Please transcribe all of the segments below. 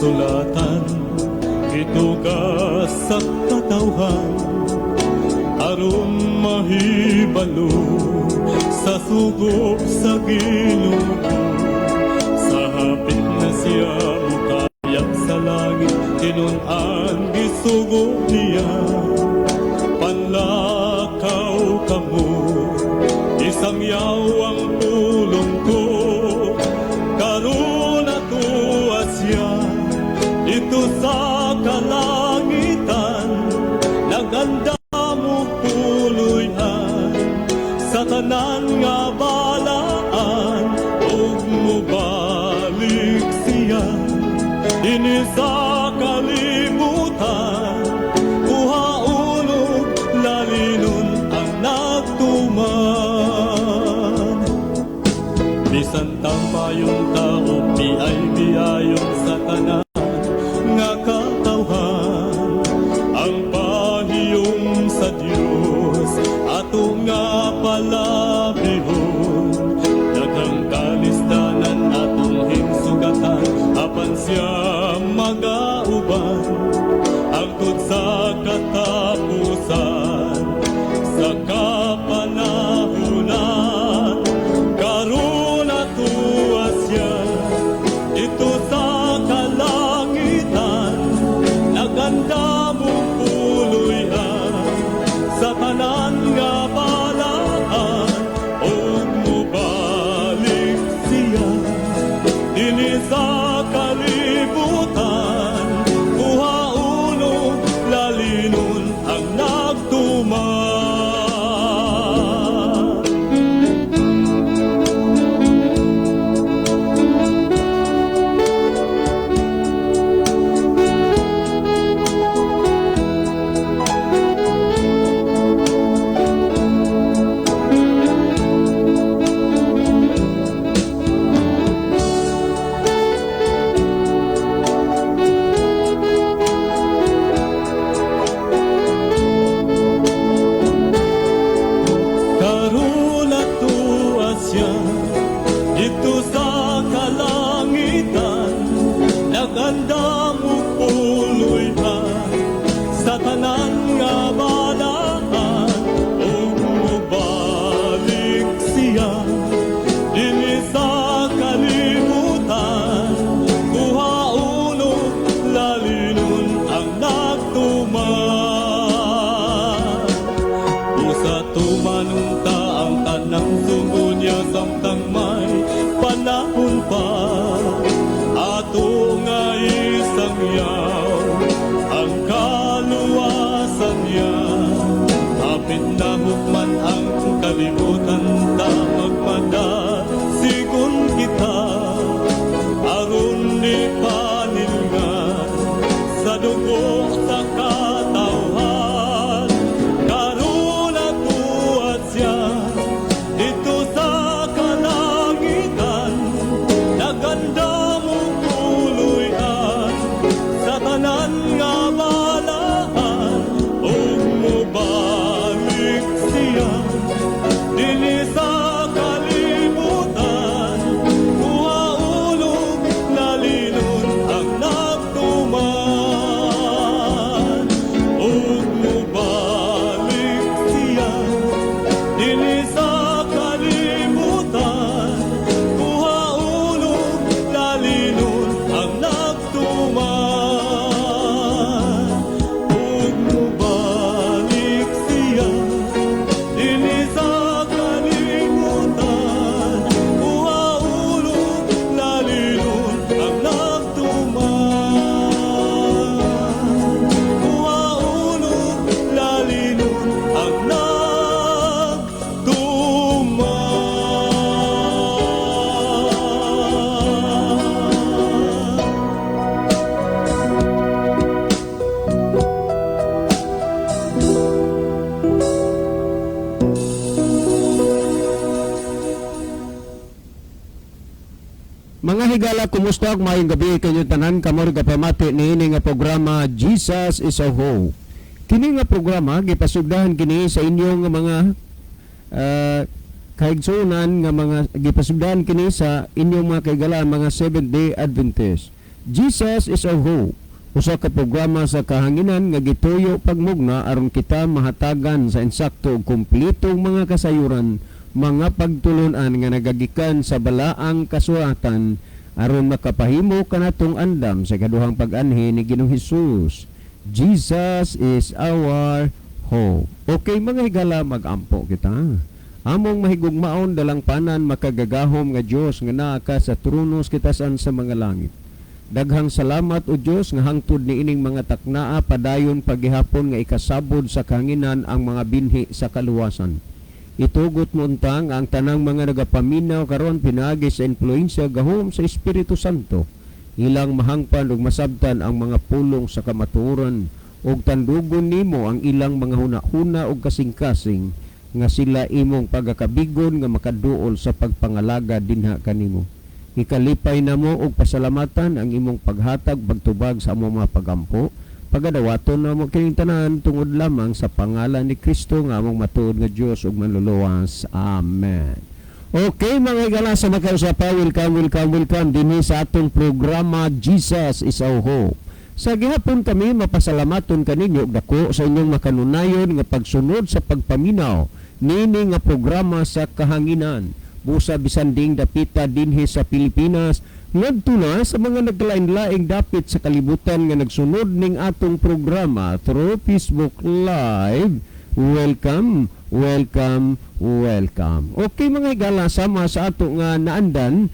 sulatan ituga sa katawhan aron mahibalo sa sugop sa Ginoo. Sa hapit na siya mukayak sa langit tinun-an gisugop niya. Panlakaw kamo isang yawang pulong ko karon atuwa siya dito sa kalangitan naganda mo puloy-an sa tanan nga balaan ug mubalik siya dinhi sa kalibutan uhaulog lalinon ang nagtuman. Bisan tampayong tao ay biyayon sa tanan nga katawhan ang paniyong sa Dios ato nga palabihon daghang kalistanan atong hinsugatan apan siya magauban hangtod sa katapusan sa kapanahunan karon atuwa siya ito sa kalangitan naganda mo puloy-an sa tanan nga balaan ug mubalik siya dinhi sa kalibutan uhaulog lalinon ang nagtuman. Naganda mo puloy-an sa tanan nga balaan ug mubalik siya dinhi sa kalibutan uhaulog lalinon ang nagtuman. Usa tumanunta ang tanang sugo niya samtang may panahon pa ato nga isang yaw ang kaluwasan niya hapit na hukman ang kalibutan ta magmadasigon kita aron di paningan sa dugo sa katawhan karon atuwa siya dito sa kalangitan naganda tanan nga balaan ug mubalik siya dinhi sa kalibutan uhaulog lalinon ang nagtuman ug mubalik siya dinhi sa kalibutan uhaulog lalinon ang nagtuman. Mga higala, kumusta ug maayong gabi kanyo tanan kamo ug pamati niini nga programa Jesus is a Hope. Kini nga programa gipasugdahan kini sa inyong mga kaigsunan nga mga gipasugdahan kini sa inyong mga kaigalaan mga Seventh Day Adventist. Jesus is our hope. Usa ka programa sa kahanginan nga gituyo pagmugna aron kita mahatagan sa insakto ug kumpletong mga kasayuran, mga pagtulon-an nga nagagikan sa balaang kasuatan aron makapahimo kanatong andam sa kaduhang pag-anhi ni Ginoong Hesus. Jesus is our hope. Okay mga higala, magampo kita. Among mahigugmaon dalang panan makagagahom nga Dios nga naa ka sa tronos kitasan sa mga langit. Daghang salamat o Dios nga hangtod ni ining mga taknaa padayon paghihapon nga ikasabod sa kahanginan ang mga binhi sa kaluwasan. Itugot mo untang ang tanang mga nagapaminaw karon pinaagi sa influensya gahom sa Espiritu Santo. Ilang mahangpan ug masabtan ang mga pulong sa kamatuoran ug tandugon nimo ang ilang mga hunahuna ug kasing-kasing nga sila imong pagakabigon nga makaduol sa pagpangalaga dinha kanimo. Ikalipay na mo og pasalamatan ang imong paghatag pagtubag sa among mga pagampo. Pagadawaton na mo kining tanan tungod lamang sa pangalan ni Kristo nga among matuod nga Dios ug manluluwas. Amen. Okay mga higala, sa makausapa, welcome dinhi sa atong programa Jesus is our hope. Sa gihapon kami mapasalamaton kaninyo og dako sa inyong makanunayon nga pagsunod sa pagpaminaw nini nga programa sa kahanginan. Busa bisan ding dapita dinhi sa Pilipinas ngadto na sa mga naglain-laing dapit sa kalibutan nga nagsunod ning atong programa through Facebook Live. Welcome. Okay mga higala, sama sa ato nga naandan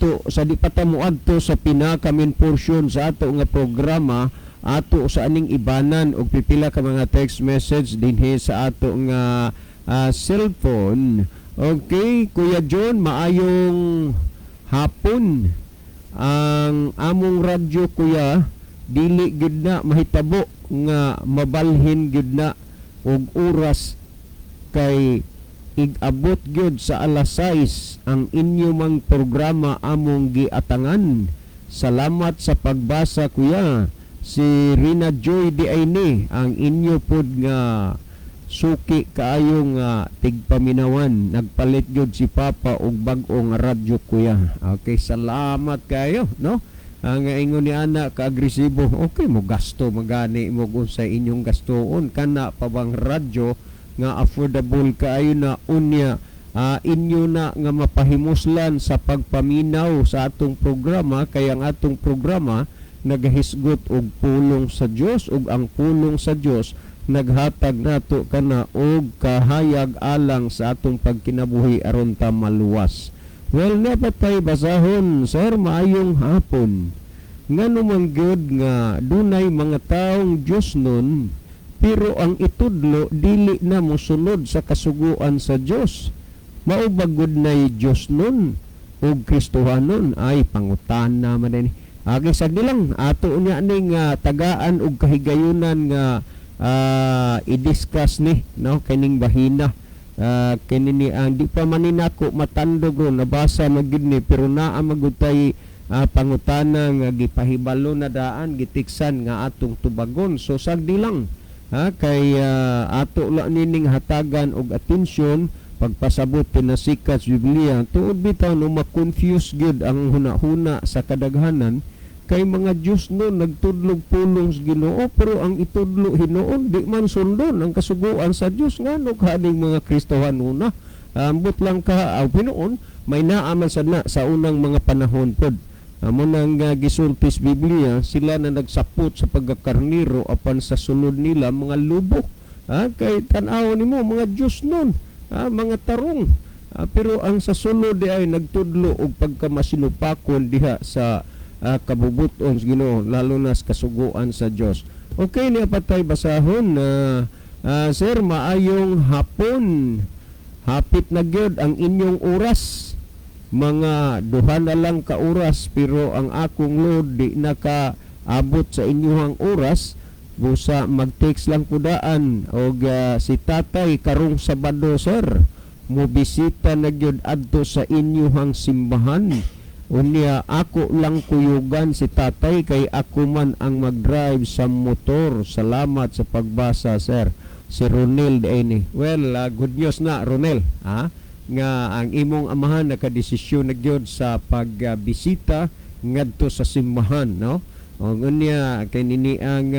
to sa di patamuadto sa pinakamin portion sa ato nga programa ato sa aning ibanan og pipila ka mga text message dinhi sa ato nga cellphone. Okay, Kuya John, maayong hapon. Ang among radyo, Kuya, dili gid na mahitabo nga mabalhin gid na og oras kay igabot gyud sa alas 6 ang inyo mang programa among giatangan. Salamat sa pagbasa, Kuya. Si Rina Joy Diayni ang inyo pod nga suki kaayo nga tigpaminawan, nagpalit gyud si Papa og bag-o nga radyo, Kuya. Okay, salamat kayo, no? Ang ingon ni ana ka agresibo, okay mo gasto magani mo sa inyong gastoon kana pa bang radyo nga affordable kaayo na unya inyo na nga mapahimuslan sa pagpaminaw sa atong programa, kaya ang atong programa nagahisgot og pulong sa Dios ug ang pulong sa Dios naghatag nato kana og kahayag alang sa atong pagkinabuhi aron ta maluwas. Well, napatay basahon, sir, maayong hapon. Ngano man gyud nga dunay mga taong Dios nun, pero ang itudlo dili na mosunod sa kasuguan sa Dios. Mao ba gud nay Dios nun ug Kristohanon? Ay pangutana man din. Agi sad nilang ato unya ning tagaan og kahigayunan nga i-discuss ni, no, kining bahina. Kinini ang di pa maninako matandog ron nabasa magid ni, pero naa magutay pangutana nga gipahibalo na daan gitiksan nga atong tubagon. So sagdi lang kay ato la nining hatagan og atensyon pagpasabot pinasikat sa Biblia tuod bitaw no ma-confuse gyud ang hunahuna sa kadaghanan. Kay mga Diyos no nagtudlog pulong sa Ginoo, pero ang itudlo hinoon di man sundon ang kasuguan sa Diyos. Ngano kaning mga Kristohanuna ambot lang ka Pinoon may naaman sad na sa unang mga panahon pod. Amo nang gisultis Biblia, sila na nagsapot sa pagkakarniro apan sa sulod nila mga lubok. Kay tan-aw nimo mga Diyos nun, mga tarong. Pero ang sa sulod di ay nagtudlo og pagkamasinupakon diha sa kabubuton sa Ginoo, lalo na sa kasuguan sa Dios. Okay, ni patay basahon sir, maayong hapon. Hapit na gyud ang inyong oras. Mga duha na lang ka oras, pero ang akong load di nakaabot sa inyong oras. Busa mag-text lang kudaan og si tatay karong Sabado, sir, mo bisita na gyud adto sa inyong simbahan. Unya ako lang kuyugan si tatay kay ako man ang mag-drive sa motor. Salamat sa pagbasa, sir. Si Ronel Daini. Well, good news na, Ronel. Nga ang imong amahan nakadesisyon na gyud sa pagbisita ngadto sa simbahan, no? O unya kay nini ang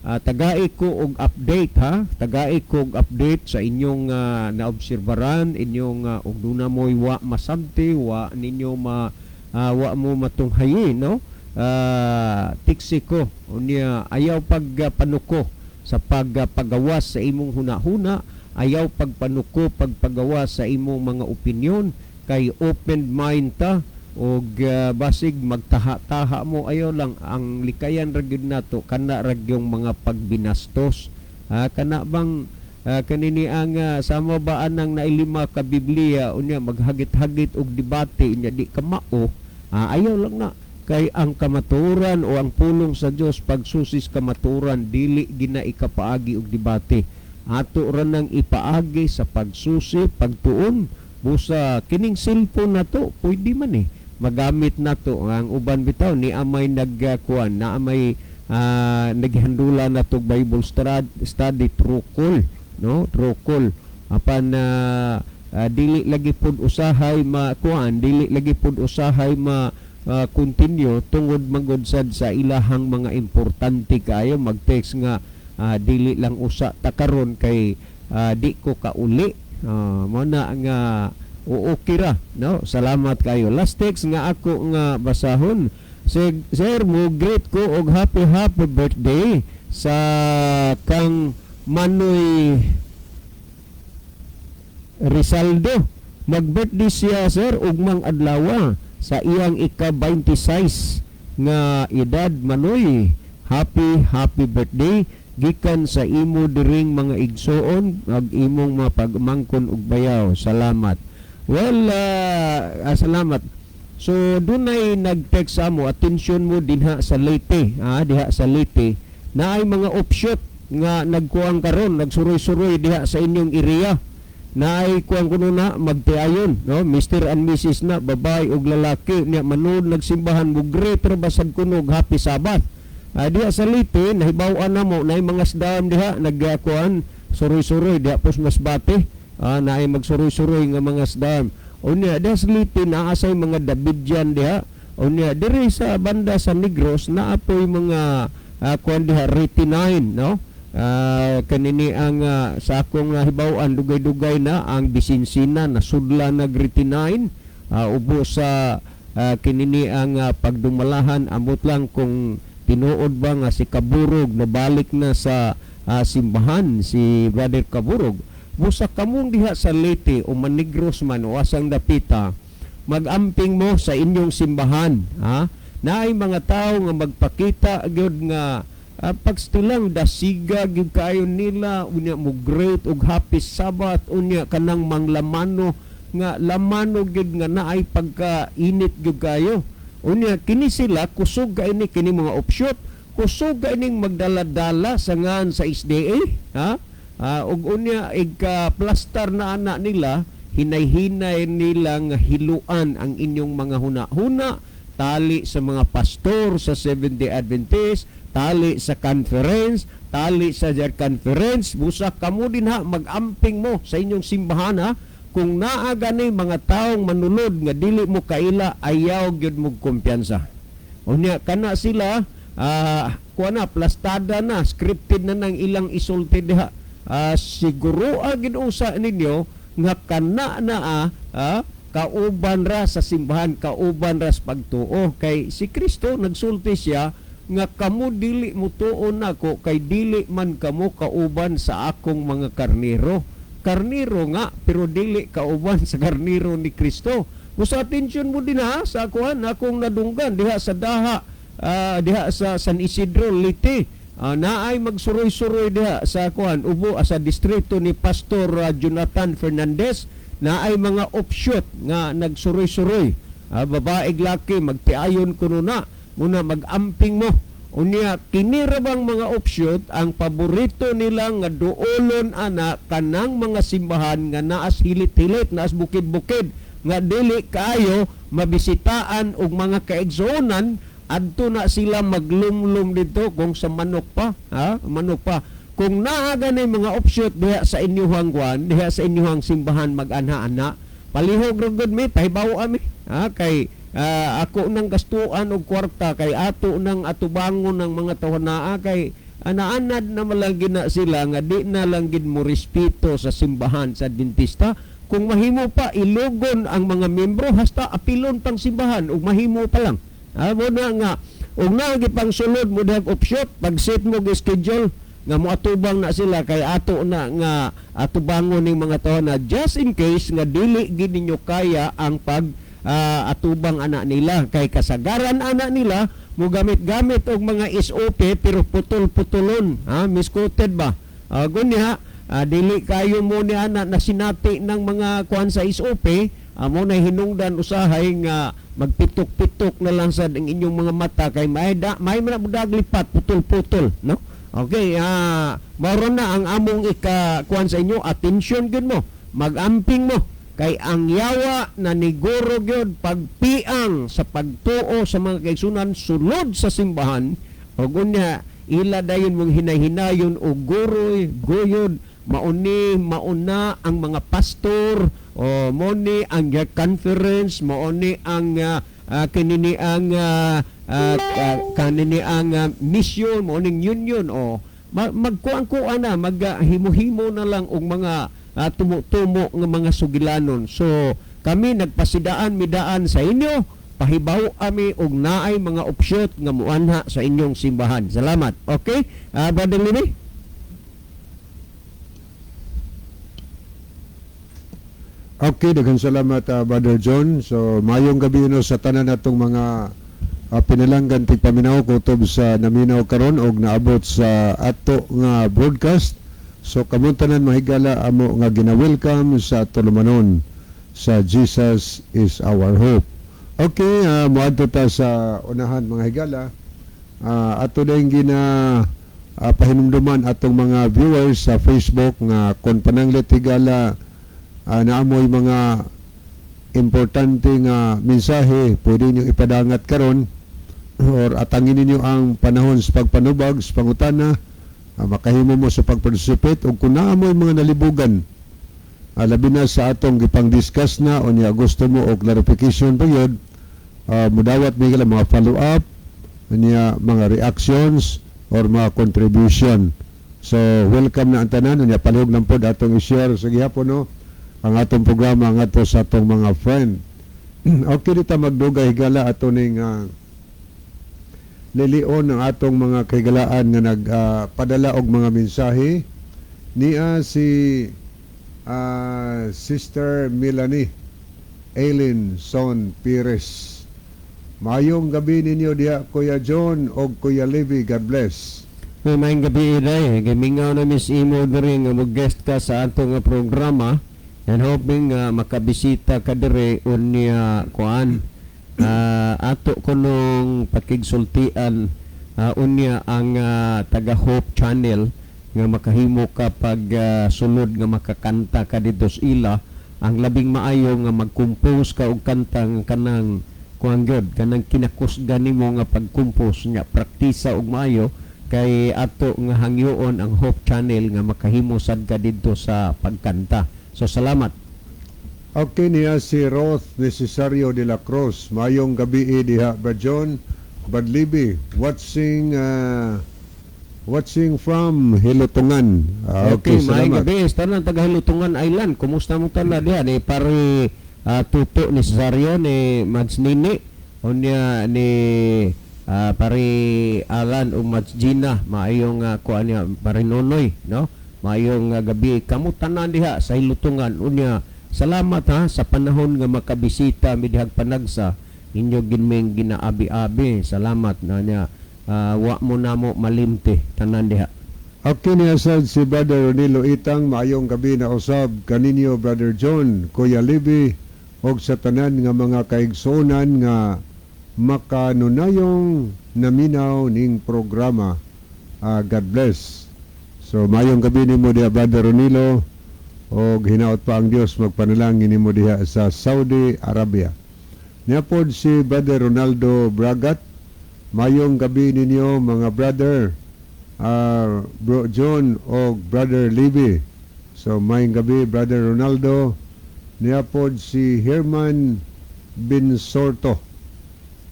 tagai ko og update, ha, tagai ko og update sa inyong naobserbaran, inyong og duna mo'y wa masabti, wa ninyo wa mo matunghayi, no? Tiksi ko unya ayaw pagpanuko sa pagpagawas sa imong hunahuna, ayaw pagpanuko pagpagawas sa imong mga opinyon, kay open mind ta og basig magtaha-taha mo, ayaw lang ang likayan ra gyud nato kana ra yung mga pagbinastos, kana bang kanini ang sama ba anang nailima ka Biblia unya maghagit-hagit og debate unya di ka mao, ayaw lang na, kay ang kamaturan o ang pulong sa Dios pagsusis kamaturan dili gina ikapaagi og debate, ato ra nang ipaagi sa pagsusi pagtuon busa kining cellphone nato pwede man magamit nato ang uban bitaw ni amay nagkuan na amay naghandula nato Bible study trukol, no, trukol apan dili lagi pud usahay makuan, dili lagi pud usahay continue tungod magod sad sa ilahang mga importante kayo mag-text nga dili lang usa ta karon kay di ko kauli, mo na nga uukira, no, salamat kayo. Last text nga ako nga basahon, sir mo greet ko og happy birthday sa kang Manoy Rizaldo, mag-birthday siya sir ugmang adlaw sa iyang ika-26 nga edad. Manoy, happy birthday gikan sa imo diring mga igsoon ag imong mapagmangkon og bayaw. Salamat. Well, salamat. So dunay nag-text sa mo, atensyon mo dinha sa Leyte, diha sa Leyte na ay mga offshoot nga nagkuang karon, nagsuroy-suroy diha sa inyong area. Na ay kuang kuno na magtiayon, no, Mr. and Mrs. na babae ug lalaki niya manood nagsimbahan mo great ra basad kuno happy Sabbath. Diha sa Leyte nahibaw-an na mo na mga sdam diha nagkuan suroy-suroy diha pos Masbate, na ay magsuroy-suroy nga mga sdam. Unya diha sa Leyte naasay mga Davidian diha. Unya diri sa banda sa Negros naapoy mga kuan diha 39, no. Kanini ang sa akong hibaw-an dugay-dugay na ang bisinsina na sudla na 39, ubo sa kinini ang pagdumalahan amot lang kung tinuod ba nga si Kaburog nabalik na sa simbahan si Brother Kaburog. Busa kamong diha sa Leyte o Manigros man o asang dapita, magamping mo sa inyong simbahan, naay mga tao nga magpakita gyud nga pagstilang dasiga gyud kayo nila unya mo great og happy Sabbath unya kanang manglamano nga lamano gyud nga naay pagka-init gyud kayo. Unya kini sila kusog kaini kini mga offshoot, kusog kaining magdala-dala sa ngan sa SDA, ug unya plastar na ana nila, hinay-hinay nila nga hiluan ang inyong mga huna-huna, tali sa mga pastor sa Seventh-day Adventist, tali sa conference, tali sa jar conference. Busa kamo din magamping mo sa inyong simbahan, kung naa gani mga taong manunod nga dili mo kaila, ayaw gyud mo kumpiyansa. Unya kana sila kuana plastada na, scripted na nang ilang isulti diha. Siguro gid usa ninyo nga kana na kauban ra sa simbahan, kauban ra sa pagtuo, kay si Kristo nagsulti siya nga kamo dili mo tuon nako kay dili man kamo kauban sa akong mga karniro. Karniro nga pero dili kauban sa karniro ni Kristo. Musa atensyon mo din sa kuan akong nadunggan diha sa daha, diha sa San Isidro Leyte. Naay magsuroy-suroy diha sa kuan ubo sa distrito ni Pastor Jonathan Fernandez, naay mga offshoot nga nagsuroy-suroy, babae laki magtiayon kuno na muna magamping mo. Unya kini ra bang mga offshoot ang paborito nila nga duolon ana kanang mga simbahan nga naas hilit-hilit, naas bukid-bukid nga dili kaayo mabisitaan og mga kaigsuonan, adto na sila maglumlum dito kung sa manok pa, manok pa. Kung naa gani mga offshoot diha sa inyong kuan, diha sa inyong simbahan mag-ana-ana, palihog ra gud mi pahibaw ami, kay ako nang gastuan og kwarta kay ato nang atubangon ng mga tawanaa kay anaanad na malagi na sila nga di na lang gid mo respeto sa simbahan sa dentista. Kung mahimo pa ilugon ang mga miyembro hasta apilon pang simbahan ug mahimo pa lang. Amo na nga ug na gipang sulod mo dag option pag set mo gi schedule nga moatubang na sila kay ato na nga atubangon ning mga tawo na just in case nga dili gid ninyo kaya ang pag atubang anak nila kay kasagaran anak nila mo gamit-gamit og mga SOP pero putol-putulon misquoted ba gunya dili kayo mo ni anak na sinati ng mga kuan sa SOP amo na hinungdan usahay nga magpitok-pitok na lang sa inyong mga mata kay may manabudag lipat putol-putol no. Okay, maro na ang among kuan sa inyo, attention gud mo, magamping mo kay ang yawa na niguro gyud pagpiang sa pagtuo sa mga kaigsunan sulod sa simbahan ug unya ila dayon mong hinay-hinayon og guroy guyod mauna ang mga pastor o moni ang conference mauni ang kanini ang mission mo ning union o magkuan-kuan na maghimo-himo na lang og mga tumo-tumo nga mga sugilanon. So kami nagpasidaan midaan sa inyo pahibaw ami og naay mga opsyon nga muanha sa inyong simbahan. Salamat. Okay? Brother Lini? Okay, daghang salamat Brother John. So mayong gabi no sa tanan natong mga pinalanggan tigpaminaw kutob sa naminaw karon og naabot sa ato nga broadcast. So kamong tanan mahigala amo nga gina-welcome sa ato lumanon sa Jesus is our hope. Okay, moadto ta sa unahan mga higala. Ato dayong pahinumduman atong mga viewers sa Facebook nga kon pananglit higala naamoy mga importante nga mensahe pwede nyo ipadangat karon or atangin ninyo ang panahon sa pagpanubag sa pangutana makahimo mo sa pagparticipate o kung naamoy mga nalibugan labi na sa atong gipang-discuss na o niya gusto mo o clarification pa yun mudawat may mga follow-up niya mga reactions or mga contribution. So welcome na ang tanan niya palihog lang po atong i-share sa gihapon no ang atong programa ang ato sa atong mga friend. Okay dito magdugay higala ato ning lilion ang atong mga kahigalaan nga nagpadala og mga mensahe niya si Sister Melanie Aileen Son Pires. Mayong gabi ninyo diha Kuya John og Kuya Levi. God bless. Mayong gabi iday gamingaw na Miss Imo diri nga mag-guest ka sa atong programa. And hoping makabisita ka dire unya kuan ato kunong pakigsultian unya ang taga Hope Channel nga makahimo ka pag sulod nga makakanta ka dito sa ila ang labing maayo nga mag-compose ka og kantang kanang kuan gyud kanang kinakusgan nimo nga pag-compose nya praktisa og maayo kay ato nga hangyoon ang Hope Channel nga makahimo sad ka dito sa pagkanta. So salamat. Okay niya si Roth Necesario de la Cruz. Mayong gabi diha Brad John, Brad Libby, watching from Hilutungan. Okay, Mayong salamat. gabi tanan taga Hilutungan Island. Kumusta mo tala diha ni pare Tuto Necesario ni Mads Nini unya ni pare Alan ug Mads Gina maayong kuan niya pare Nonoy no. Mayong gabi kamo tanan diha sa Hilutungan unya salamat sa panahon nga makabisita midihag panagsa inyo ginmeng ginaabi-abi salamat na niya wa mo namo malimte tanan diha. Okay niya sad si Brother Ronilo Itang maayong gabi na usab kaninyo Brother John, Kuya Libby og sa tanan nga mga kaigsuonan nga makanunayong naminaw ning programa. God bless. So mayong gabi nimo diha Brother Ronilo og hinaot pa ang Dios magpanalangin nimo diha sa Saudi Arabia. Niapod si Brother Ronaldo Bragat. Mayong gabi ninyo mga brother Bro John og Brother Libby. So mayong gabi Brother Ronaldo. Niapod si Herman Binsorto.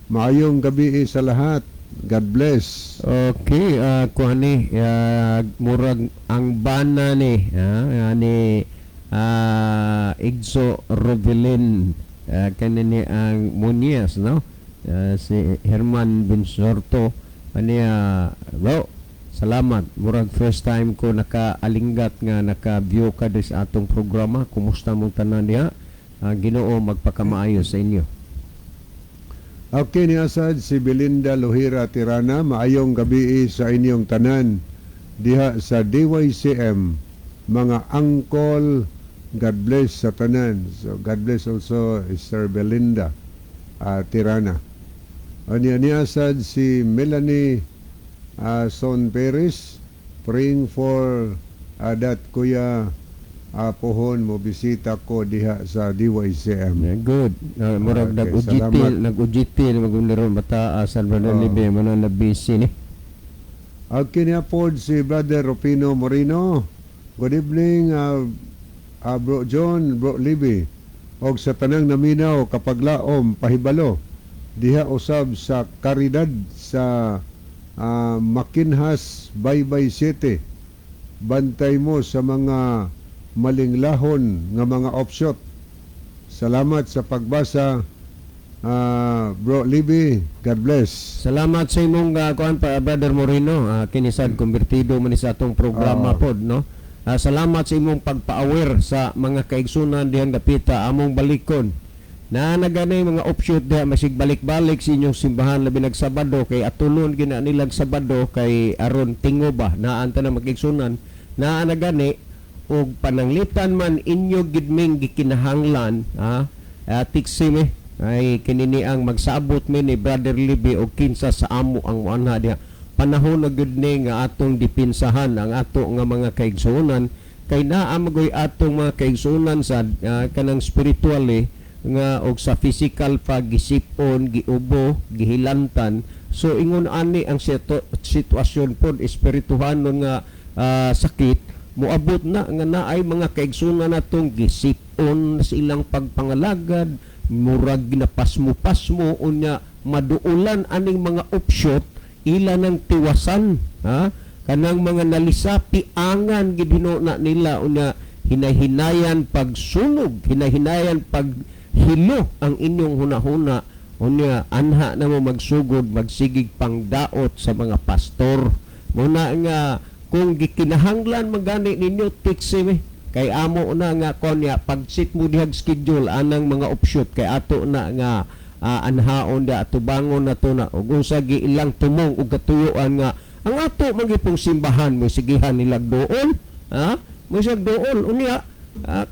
Maayong gabi sa lahat. God bless. Okay, kuha ni murag ang bana ni ni Igso Rovelin kanini ang Munias, no? Si Herman Binsorto aniya bro, salamat. Murag first time ko nakaalinggat nga naka-view ka dis atong programa. Kumusta mong tanan diha? Ginoo magpakamaayo sa inyo. Okay, ni Asad si Belinda Lohira Tirana. Maayong gabi sa inyong tanan diha sa DYCM. Mga uncle, God bless sa tanan. So God bless also Sir Belinda Tirana. Ni Asad si Melanie Son Perez, praying for that Kuya pohon mo bisita ko diha sa DYCM. Good. Murag nag-ujitil magundiron bata San Bernardo Libe man na busy ni. Okay niya po si Brother Rufino Moreno. Good evening Bro John, Bro Libby. Og sa tanang naminaw kapag laom pahibalo diha usab sa Caridad sa Makinhas Baybay City. Bantay mo sa mga malinglahon nga mga offshot. Salamat sa pagbasa Bro Libby. God bless. Salamat sa imong kuan pa Brother Moreno. Kinisad konbertido man sa atong programa pod, no? Salamat sa imong pagpa-aware sa mga kaigsunan dihan dapita among balikon. Na naganay mga offshoot diha masig balik-balik sa inyong simbahan labi nag Sabado kay atulon gina nilag Sabado kay aron tingo ba naanta na magigsunan na nagani og pananglitan man inyo gidming gikinahanglan tiksime ay kinini ang magsabot mi ni Brother Libby og kinsa sa amo ang muanha diha panahon na gud ni nga atong dipinsahan ang ato nga mga kaigsunan kay naa magoy atong mga kaigsunan sa kanang spiritual nga og sa physical pag-gisipon, giubo, gihilantan. So ingon ani ang sitwasyon pod espirituhanon nga sakit moabot na nga naay mga kaigsunan natong gisipon sa ilang pagpangalagad, murag ginapasmo-pasmo unya maduulan aning mga offshot ila ng tiwasan kanang mga nalisapi angan gidino na nila unya hinahinayan pagsunog, hinahinayan paghilo ang inyong hunahuna unya anha na mo magsugod magsigig pangdaot sa mga pastor muna nga kung gikinahanglan magani ninyo tiksime kay amo na nga konya pagsit mo dihag schedule anang mga offshoot kay ato na nga anhaon da tubangon na to na ug unsa gi ilang tumong ug katuyuan nga ang ato magipong simbahan mo sigihan nilag doon mo sig doon unya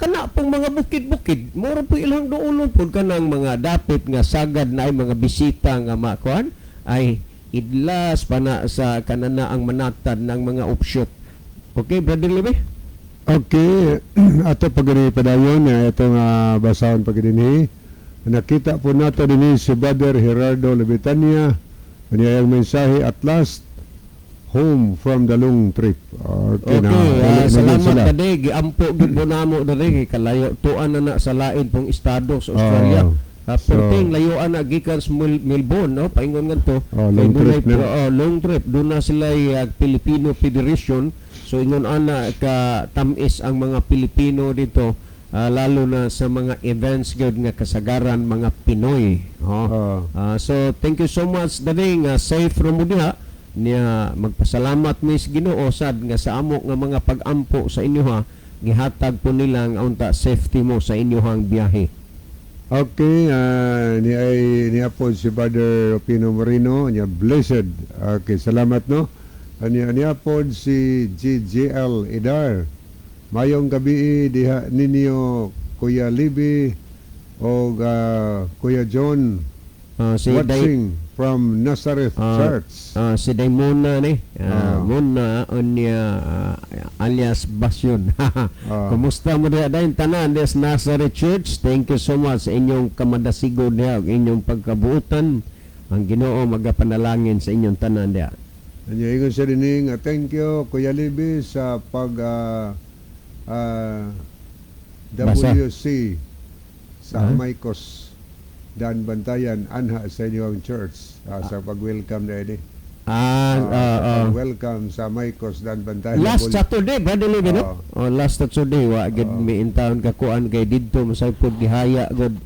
kana pong mga bukid-bukid mura po ilang doon pod kanang mga dapit nga sagad na ay mga bisita nga makuan ay idlas pa na sa kanana ang manatad ng mga offshoot. Okay, Brother Libby? Okay, ato pagani padayon itong basahon pagdinhi. Nakita po nato dinhi si Brother Gerardo Lebitania. Kanya ang mensahe at last home from the long trip. Okay, salamat kadi giampo gid mo namo diri kalayo tuan na sa lain pong estado sa Australia. Perting layuan na gikan sa Melbourne, no? Paingon nga to. Long trip. Doon na sila Filipino Federation. So, ingon ana ka tamis ang mga Pilipino dito. Lalo na sa mga events good nga kasagaran mga Pinoy. So, thank you so much. Daling safe from diha. Niya magpasalamat mis Ginoo sad nga sa amo nga mga pag-ampo sa inyo ha. Gihatag po nila ang unta safety mo sa inyohang biyahe. Okay, niya po si Brother Rufino Moreno, niya blessed. Okay, salamat no. Niya po si GGL Idar. Mayong gabi diha ninyo Kuya Libby o Kuya John watching from Nazareth Church. Si Daimona ni Muna alias Basyon. Kumusta mo diha dayon tanan des Nazareth Church? Thank you so much sa inyong kamadasigo diha, inyong pagkabuutan. Ang Ginoo magapanalangin sa inyong tanan diha. Anya ingon sa dining thank you Kuya Libby sa pag WC sa Maykos Dan Bantayan anha sa inyong church sa pag-welcome na ini. Welcome sa Maykos Dan Bantayan. Last Saturday, Brother Levin, no? Last Saturday, gid mi in town kakuan kay didto masay pud gihaya god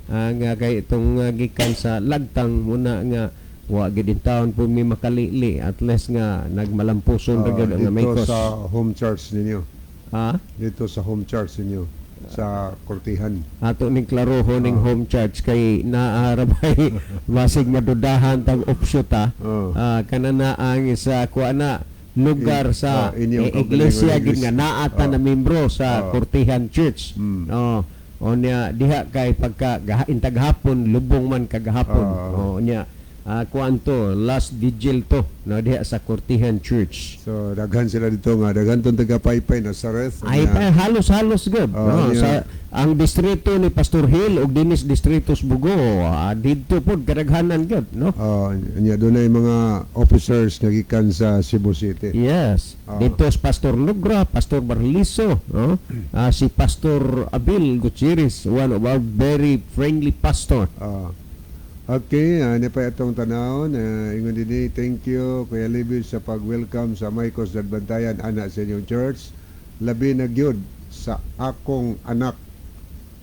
nga kay itong gikan sa lagtang muna nga gid in town pud mi makalili at least nga nagmalampuson ra gyud nga Maykos. Dito sa home church ninyo. Dito sa home church ninyo sa Kortihan. Ato ning klaroho ning home church kay naarabay basig madudahan tag offshoot kanana ang sa kuana lugar sa iglesia gid nga naata na membro sa Kortihan Church. Onya diha kay pagka intag hapon lubong man kagahapon. Onya kuanto last vigil to no diha sa Kortihan Church. So daghan sila dito nga daghan tong taga Paypay Nazareth. Ay halos good. Sa ang distrito ni Pastor Hill ug dinis distritos Bugo didto pod kadaghanan gyud no. Nya dunay mga officers nga gikan sa Cebu City. Yes. Dito si Pastor Nugra, Pastor Barliso, no? Si Pastor Abil Gutierrez, one of our very friendly pastor. Okay, ano pa itong tanawon? Ingon din, thank you Kuya Libby sa pag-welcome sa Maykos Dan Bantayan anak sa inyong church. Labi na gyud sa akong anak.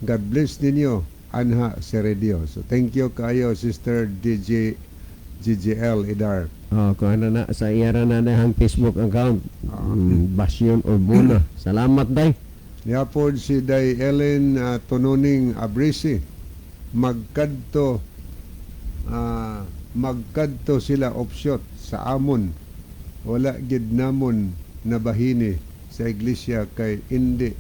God bless ninyo anha sa radio. So thank you kayo Sister GGL Idar. Kung ano na sa iyara na ang Facebook account. Basyon Urbuna. Salamat day. Yapod si Day Ellen Tononing Abrisi. Magkadto sila offshot sa amon. Wala gid namon na bahini sa iglesia kay hindi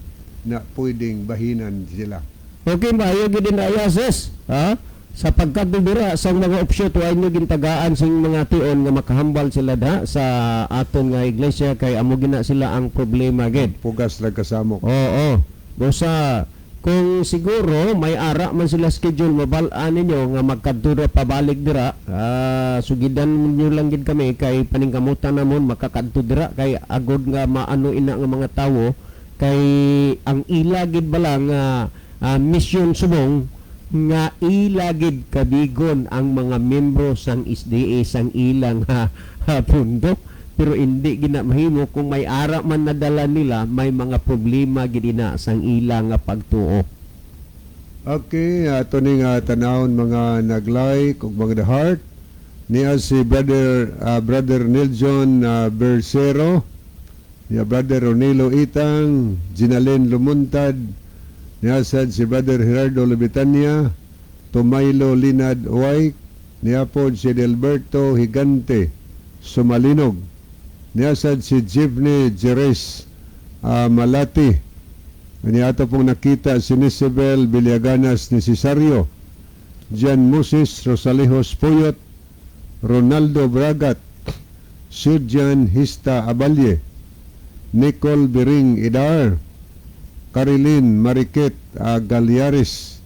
na pwedeng bahinan sila. Okay, maayo gid din ayases. Sa pagkadudura sa mga offshot wa inyo gintagaan sa mga tion nga makahambal sila sa aton nga iglesia kay amo gina sila ang problema gid. Pugas ra kasamok. Bosa kung siguro may ara man sila schedule mabal-an ninyo nga magkadtura pabalik dira sugidan niyo lang gid kami kay paningkamutan namon makakadto dira kay agod nga maano ina nga mga tawo kay ang ila gid bala nga mission subong nga ila gid kabigon ang mga membro sang SDA sang ilang pundo pero hindi gina mahimo kung may ara man nadala nila may mga problema gid na sang ilang nga pagtuo. Okay, ato ning tanawon mga nag-like ug mga the heart niya si brother Nelson Bersero, niya brother Ronilo Itang, Ginalen Lumuntad, niya sad si brother Gerardo Lebitania, Tomailo Linad White, niya pod si Delberto Higante Sumalinog, niya sad si Jivne Jerez Malati, niya ato pong nakita si Nisabel Villaganas ni Cesario, Jan Moses Rosalejos Puyot, Ronaldo Bragat, Sudjan Hista Abalye, Nicole Biring Idar, Carilyn Mariket Galyares,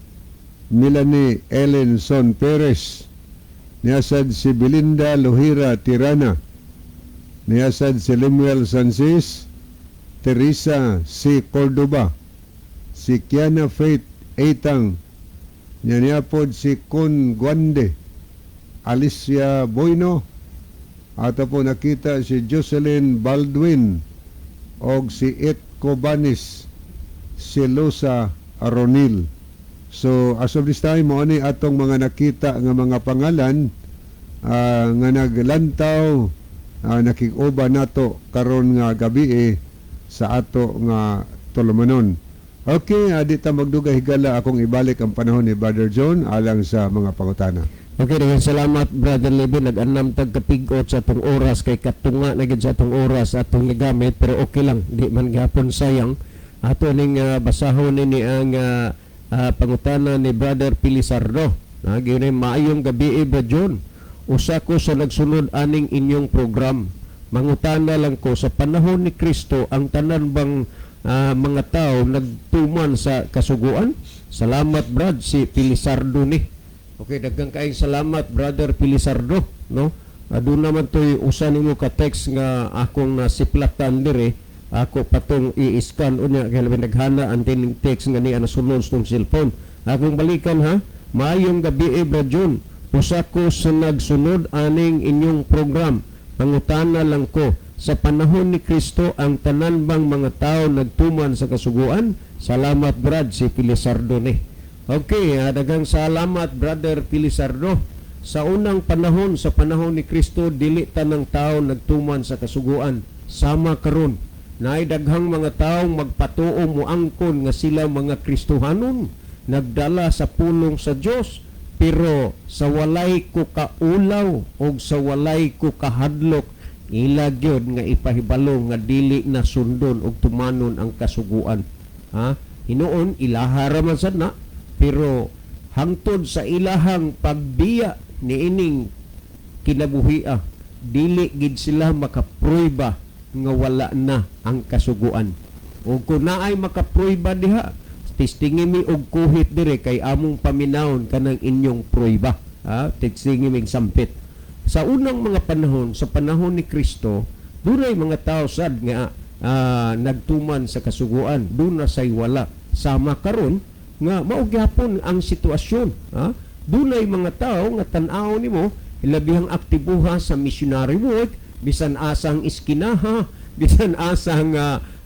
Melanie Ellen Son Perez, niyasad si Belinda Lohira Tirana, niyasad si Lemuel Sansis, Teresa C. Cordoba, si Kiana Faith Eitang, niyapod si Kun Guande, Alicia Boyno, at po nakita si Jocelyn Baldwin og si It Cobanis, si Lusa Aronil. So as of this time mo ni atong mga nakita nga mga pangalan nga naglantaw nakig-uba nato karon nga gabi sa ato nga tulumanon. Okay, di ta magdugay higala akong ibalik ang panahon ni Brother John alang sa mga pangutana. Okay, dengan salamat Brother Levin, nag-anam tagkapigot sa atong oras kay katunga na gid sa atong oras atong nagamit pero okay lang, di man gapon sayang. Ato ning basahon ni ang pangutana ni Brother Pilisardo. Gini maayong gabi Brother John. Usa ko sa nagsunod aning inyong program. Mangutana lang ko sa panahon ni Kristo ang tanan bang mga tao nagtuman sa kasuguan? Salamat Brad si Pilisardo ni. Okay, daghang kaayong salamat Brother Pilisardo, no? Doon naman to'y usa nimo ka text nga akong nasiplatan dire, ako patong i-scan unya kay labi naghana ang tining text nga niya nasulod sa cellphone. Akong balikan ha. Maayong gabi, Brad John. Usa ko sa nagsunod aning inyong program. Pangutana lang ko, sa panahon ni Kristo ang tanan bang mga tao nagtuman sa kasuguan? Salamat, Brad, si Pilisardo ni. Okay, daghang salamat, Brother Pilisardo. Sa unang panahon, sa panahon ni Kristo, dili tanang tao nagtuman sa kasuguan. Sama karon, naay daghang mga taong magpatuo moangkon nga sila mga Kristohanon, nagdala sa pulong sa Dios, pero sa walay ko kaulaw o sa walay ko kahadlok, ila gyud nga ipahibalo nga dili na sundon og tumanon ang kasuguan. Ha? Hinuon ilaha ra man sad na, pero hangtod sa ilahang pagbiya niining kinabuhia, dili gid sila makapruiba nga wala na ang kasuguan. O kung naay makapruiba diha, tistingin mi og kuhit dire kay among paminawon kanang inyong pruiba. Ha? Tistingin mi sampit. Sa unang mga panahon, sa panahon ni Kristo, dunay mga tao sad nga nagtuman sa kasuguan, duna say wala. Sama karon nga mao gyapon ang sitwasyon. Ha? Dunay mga tao nga tan-aw nimo ilabihang aktibuha sa missionary work, bisan asang iskinaha, bisan asang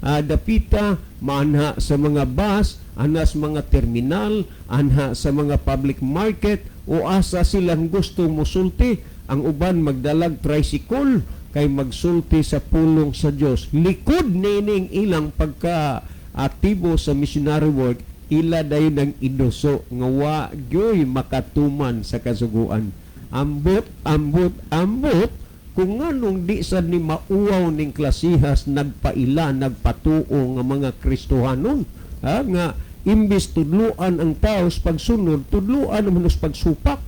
dapita, manha sa mga bus, anha sa mga terminal, anha sa mga public market, o asa silang gusto musulti. Ang uban magdalag tricycle kay magsulti sa pulong sa Dios. Likod nining ilang pagka-aktibo sa missionary work, ila dayon ang inuso nga wa gyoy makatuman sa kasuguan. Ambot kung nganong di sad ni mauwaw ning klasihas nagpaila, nagpatuo nga mga Kristohanon, nga imbis tudluan ang tao sa pagsunod, tudluan naman sa pagsupak.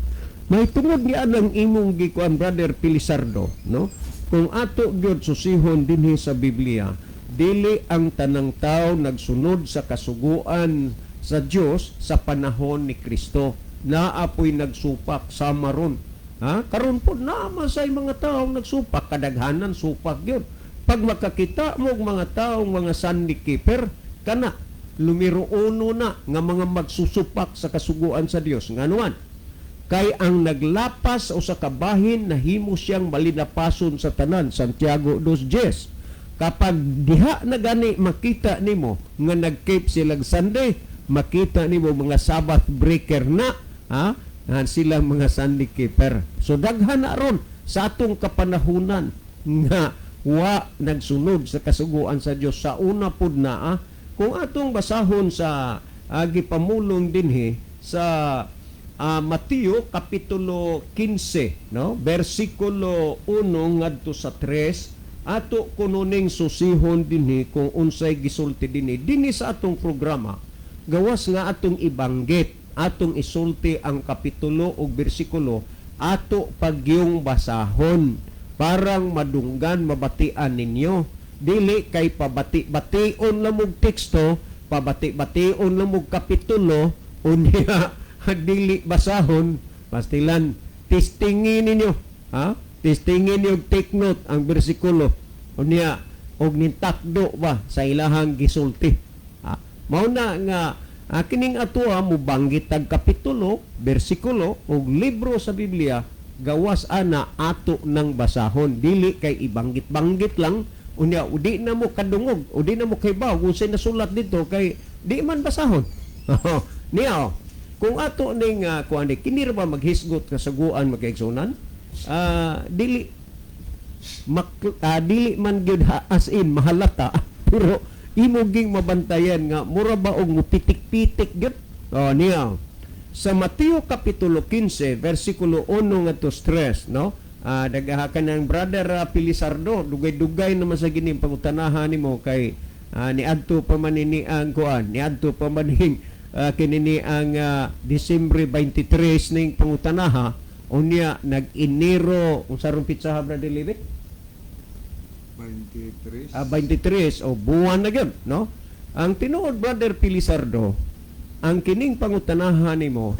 May tungod niya ang imong gikuan, Brother Pilisardo, no? Kung ato gyud susihon dinhi sa Biblia, dili ang tanang tao nagsunod sa kasuguan sa Dios sa panahon ni Kristo. Naapoy nagsupak sama ron. Ha? Karon po namasay mga taong nagsupak, kadaghanan supak gyud. Pag makakita mo mga taong mga Sunday keeper, kana lumiro uno na nga mga magsusupak sa kasuguan sa Dios. Nganuan? Kay ang naglapas o sa kabahin nahimo siyang malinapason sa tanan, Santiago 2:10. Kapag diha na gani makita nimo nga nag-keep silang Sunday, makita nimo mga Sabbath breaker na, ha? Sila mga Sunday keeper. So daghan na ron sa atong kapanahunan nga wa nagsunod sa kasuguan sa Dios. Sa una pud na, kung atong basahon sa gipamulong dinhi sa Mateo kapitulo 15, no? Versikulo 1 ngadto sa 3, ato kununing susihon dinhi kung unsay gisulti dinhi sa atong programa. Gawas nga atong ibanggit, atong isulti ang kapitulo o bersikulo, ato pagyong basahon parang madunggan mabatian ninyo. Dili kay pabati-bation lamog teksto, pabati-bation lamog kapitulo, unya dili basahon, pastilan testingin ninyo, ha? Testingin niyo, take note ang bersikulo, unya og nintakdo ba sa ilahang gisulti. Mao na nga kining atoa mo banggit tag kapitulo, bersikulo og libro sa Biblia, gawas ana ato nang basahon, dili kay ibanggit-banggit lang, unya udi na mo kadungog, udi na mo kaybaw kung say nasulat dito kay di man basahon. Niya kung ato ning kuan kini ra ba maghisgot kasaguan magkaigsunan, dili man gyud as in mahalata, pero imuging mabantayan nga mura ba og mupitik-pitik gyud. Niya sa Mateo kapitulo 15 versikulo 1 ngadto 3, no? Dagahakan ng Brother Pilisardo, dugay-dugay naman sa gining pangutanahan nimo kay niadto pa man ini ang kuan, niadto pa man kinini ang Disyembre 23 ning pangutanaha, unya nag-Enero unsa ron pitsa Brother Libet? 23 o buwan na gyud, no? Ang tinuod Brother Pilisardo, ang kining pangutanahan nimo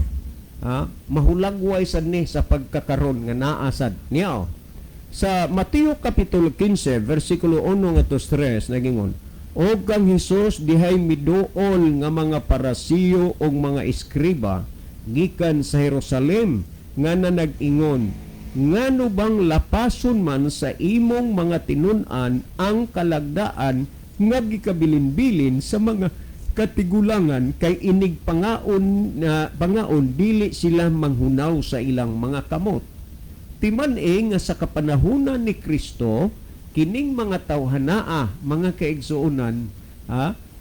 mahulagway sad ni sa pagkakaron nga naasad niya. Sa Mateo kapitulo 15 versikulo 1 ngadto 3 nagingon, og kang Hesus dihay miduol nga mga parasiyo og mga eskriba gikan sa Jerusalem nga nag-ingon, ngano bang lapason man sa imong mga tinun-an ang kalagdaan nga gikabilin-bilin sa mga katigulangan kay inig pangaon dili sila manghunaw sa ilang mga kamot. Timan nga sa kapanahunan ni Kristo kining mga tawhanaa mga kaigsuonan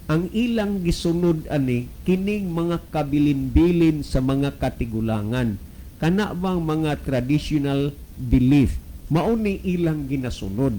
ang ilang gisunod ani kining mga kabilin-bilin sa mga katigulangan. Kana bang mga traditional belief mao ni ilang ginasunod.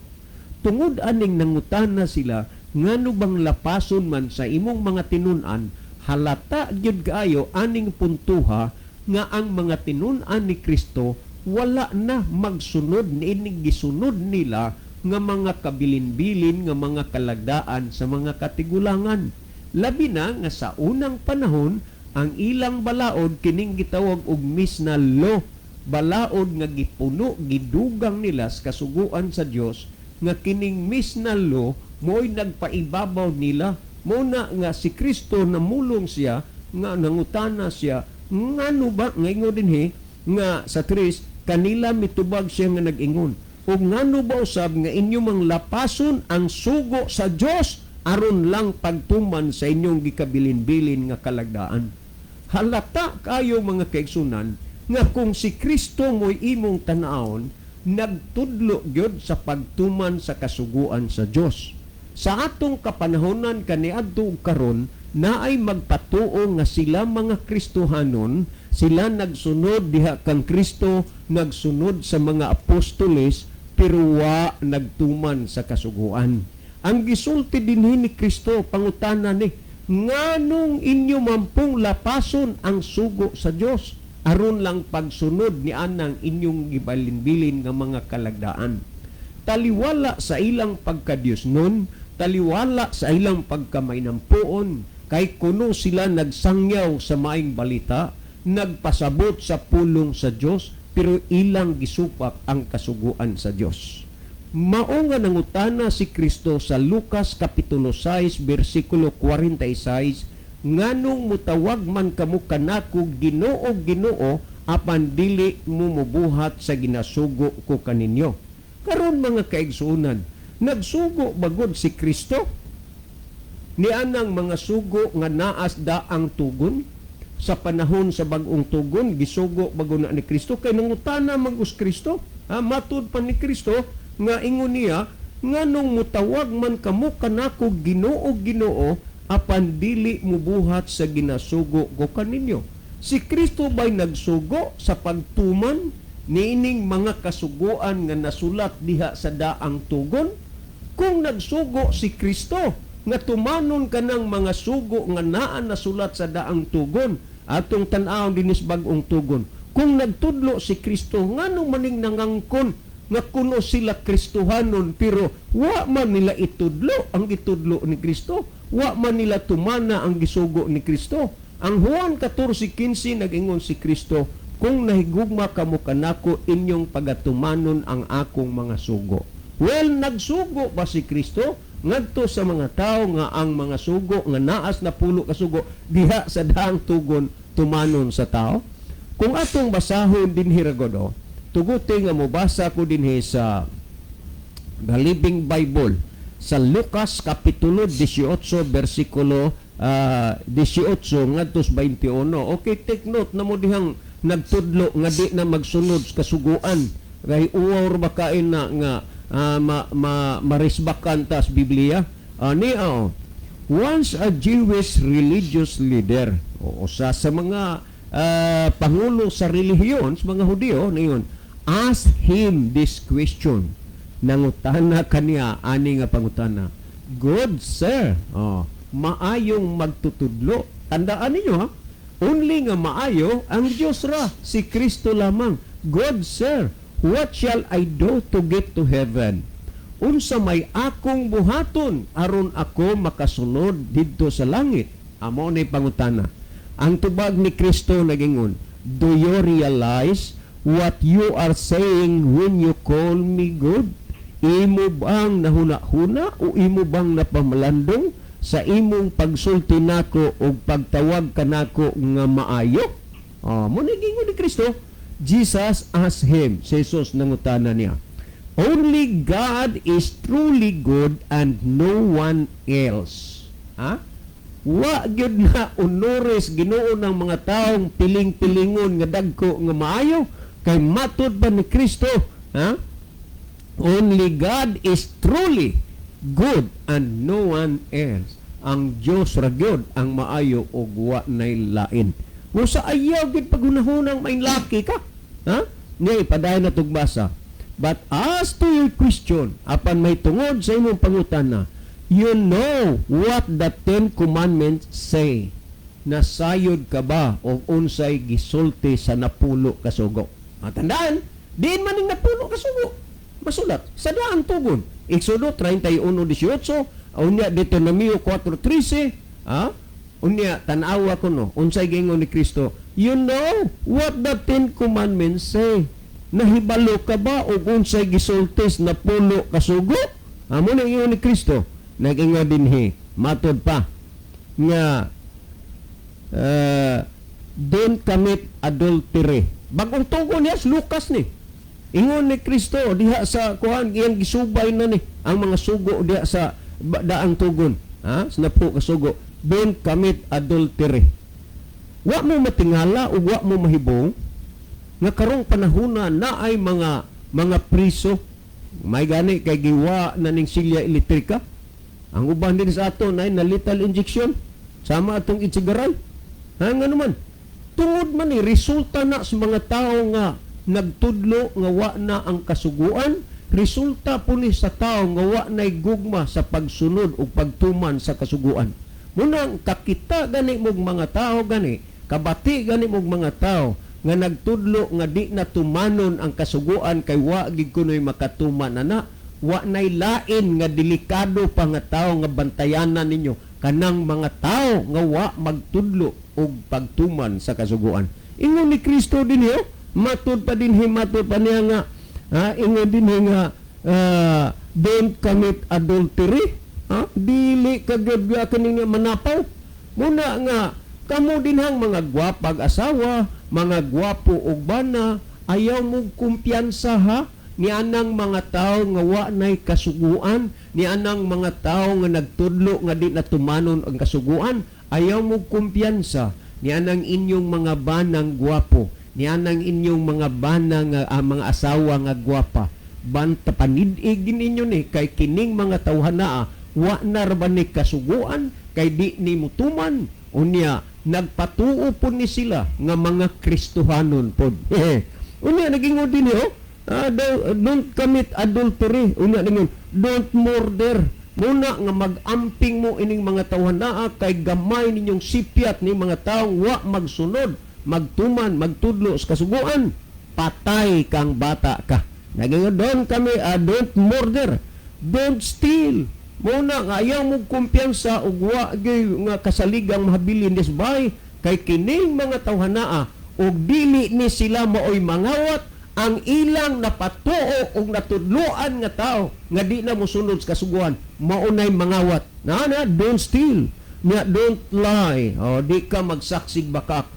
Tungod aning nangutana sila, ngano bang lapason man sa imong mga tinun-an, halata gyud kaayo aning puntuha nga ang mga tinun-an ni Kristo wala na magsunod niining gisunod nila nga mga kabilin-bilin nga mga kalagdaan sa mga katigulangan. Labi na nga sa unang panahon ang ilang balaod kining gitawag og misna law, balaod nga gipuno gidugang nila sa kasuguan sa Dios nga kining misna law mo'y nagpaibabaw nila. Muna nga si Kristo namulong siya nga nangutana siya ngano ba ngayon dinhi nga sa 3 kanila mitubag siya nga nag-ingon ug ngano ba usab nga inyo mang lapason ang sugo sa Dios aron lang pagtuman sa inyong gikabilin-bilin nga kalagdaan. Halata kayo mga kaigsunan nga kung si Kristo mo'y imong tan-awon, nagtudlo gyud sa pagtuman sa kasuguan sa Dios. Sa atong kapanahonan kaniadto karon naay magpatuo nga sila mga Kristohanon, sila nagsunod diha kang Kristo, nagsunod sa mga apostoles, pero wa nagtuman sa kasuguan. Ang gisulti dinhi ni Kristo pangutana ni nganong inyo mampong lapason ang sugo sa Dios aron lang pagsunod ni anang inyong gibalin-bilin nga mga kalagdaan. Taliwala sa ilang pagka-Dios nun, taliwala sa ilang pagkamaynampuon, kay kuno sila nagsangyaw sa maing balita, nagpasabot sa pulong sa Dios, pero ilang gisupak ang kasuguan sa Dios. Mao nga nangutana si Kristo sa Lucas kapitulo 6 bersikulo 46, nganong mutawag man kamo kanako Ginoo Ginoo apan dili mo mubuhat sa ginasugo ko kaninyo. Karon mga kaigsuonan, nagsugo bagod si Kristo ni anang mga sugo nga naas daang tugon sa panahon sa bag-ong tugon gisugo bago na ni Kristo kay nangutana mag-us Kristo matud pa ni Kristo nga ingon niya nganong mutawag man kamo kanako Ginoo Ginoo apan dili mubuhat sa ginasugo ko kaninyo. Si Kristo ba'y nagsugo sa pagtuman niining mga kasuguan nga nasulat diha sa daang tugon? Kung nagsugo si Kristo nga tumanon kanang mga sugo nga naa nasulat sa daang tugon atong tan-awon dinis bag-ong tugon, kung nagtudlo si Kristo nganong maning nangangkon nga kuno sila Kristohanon pero wa man nila itudlo ang itudlo ni Kristo, wa man nila tumana ang gisugo ni Kristo. Ang Juan 14:15 nag-ingon si Kristo, kung nahigugma kamo kanako inyong pagatumanon ang akong mga sugo. Well, nagsugo ba si Kristo ngadto sa mga tao nga ang mga sugo nga naas na pulo ka sugo diha sa daang tugon tumanon sa tao? Kung atong basahon din hiragodo, tuguti nga mobasa ko dinhi sa The Living Bible sa Lucas kapitulo 18 bersikulo 18 ngadto 21. Okay, take note na mo dihang nagtudlo nga di na magsunod sa kasuguan kay uwar makain na nga marisbakan tas Biblia. Once a Jewish religious leader o sa mga pangulo sa relihiyon sa mga Hudyo niyon ask him this question. Nangutana kaniya ani nga pangutana, good sir, maayong magtutudlo. Tandaan ninyo ha, only nga maayo ang Diyos ra, si Kristo lamang. Good sir, what shall I do to get to heaven? Unsa may akong buhaton aron ako makasunod didto sa langit? Amo ni pangutana. Ang tubag ni Kristo nagingon, do you realize what you are saying when you call me good? Imo bang nahuna-huna o imo bang napamalandong sa imong pagsulti nako o pagtawag kanako nga maayo? Muna gingon ni Kristo, Jesus asked him, si Jesus nangutana niya, only God is truly good and no one else. Wa gyud na honores Ginoo ng mga taong piling-pilingon nga dagko nga maayo kay matud pa ni Kristo. Only God is truly good and no one else. Ang Dios ra gyud ang maayo ug wa nay lain. Mo sa ayaw gid paghunahunang may laki ka. Ni padayon na tugbasa. But as to your question, apan may tungod sa imong pangutana, you know what the Ten Commandments say. Nasayod ka ba o unsay gisulti sa napulo ka sugo? Tandaan, diin man ning napulo ka sugo. Masulat sa daan tugon. Exodo 31:18, unya Deuteronomio 4:13, unya tan-awa ko no, unsay gingon ni Kristo, you know what the Ten Commandments say. Nahibalo ka ba o unsay gisultis na pulo ka sugo? Amo na ingon ni Kristo. Nag-ingon dinhi, matod pa nga don't commit adultery. Bagong tugon niya Lucas ni. Ingon ni Kristo diha sa kuan iyang gisubay na ni ang mga sugo diha sa daang tugon. Sa napo ka sugo, don't commit adultery. Wa mo matingala o wa mo mahibong nga karong panahona na ay mga priso may gani kay giwa na ning silya elektrika. Ang uban din sa ato na lethal injection sama atong itsigaran. Nga naman tungod man ni resulta na sa mga tao nga nagtudlo nga wa na ang kasuguan, resulta po ni sa tao nga wa na'y gugma sa pagsunod o pagtuman sa kasuguan. Munang kakita gani mong mga tao gani, kabati gani mong mga tao nga nagtudlo nga di na tumanon ang kasuguan kay wa gid kunoy makatuman ana, wa na'y lain nga delikado pa nga tao nga bantayanan ninyo kanang mga tao nga wa magtudlo og pagtuman sa kasuguan. Ingon ni Kristo dinhi, matud pa niya nga ingon dinhi nga don't commit adultery. Dili kagud kani nga manapaw. Muna nga kamo dinhang mga gwapag asawa, mga gwapo og bana, ayaw mo kumpiyansa ni anang mga tao nga wa nay kasuguan, ni anang mga tao nga nagtudlo nga di na tumanon ang kasuguan, ayaw mo kumpiyansa ni anang inyong mga banang gwapo, ni anang inyong mga banang mga asawa nga gwapa. Banta panidig ninyo ni kay kining mga tawhanaa wa na ba ni kasuguan kay di ni mutuman unya nagpatuo po ni sila nga mga Kristohanon pod. Unya nagingod din don't commit adultery. Unya ningon, don't murder. Muna nga mag-amping mo ining mga tawhanaa kay gamay ninyong sipyat ni mga taong wa magsunod, magtuman, magtudlo sa kasuguan. Patay kang bata ka. Nagingod don't murder. Don't steal. Muna nga ayaw mo kumpiyansa ug wa nga kasaligang mahabilin disbay kay kining mga tawhanaa ug dili ni sila maoy mangawat ang ilang napatuo ug natudloan nga tao nga di na mosunod sa kasuguan maunay mangawat. Don't steal. Don't lie. Di ka magsaksig bakak.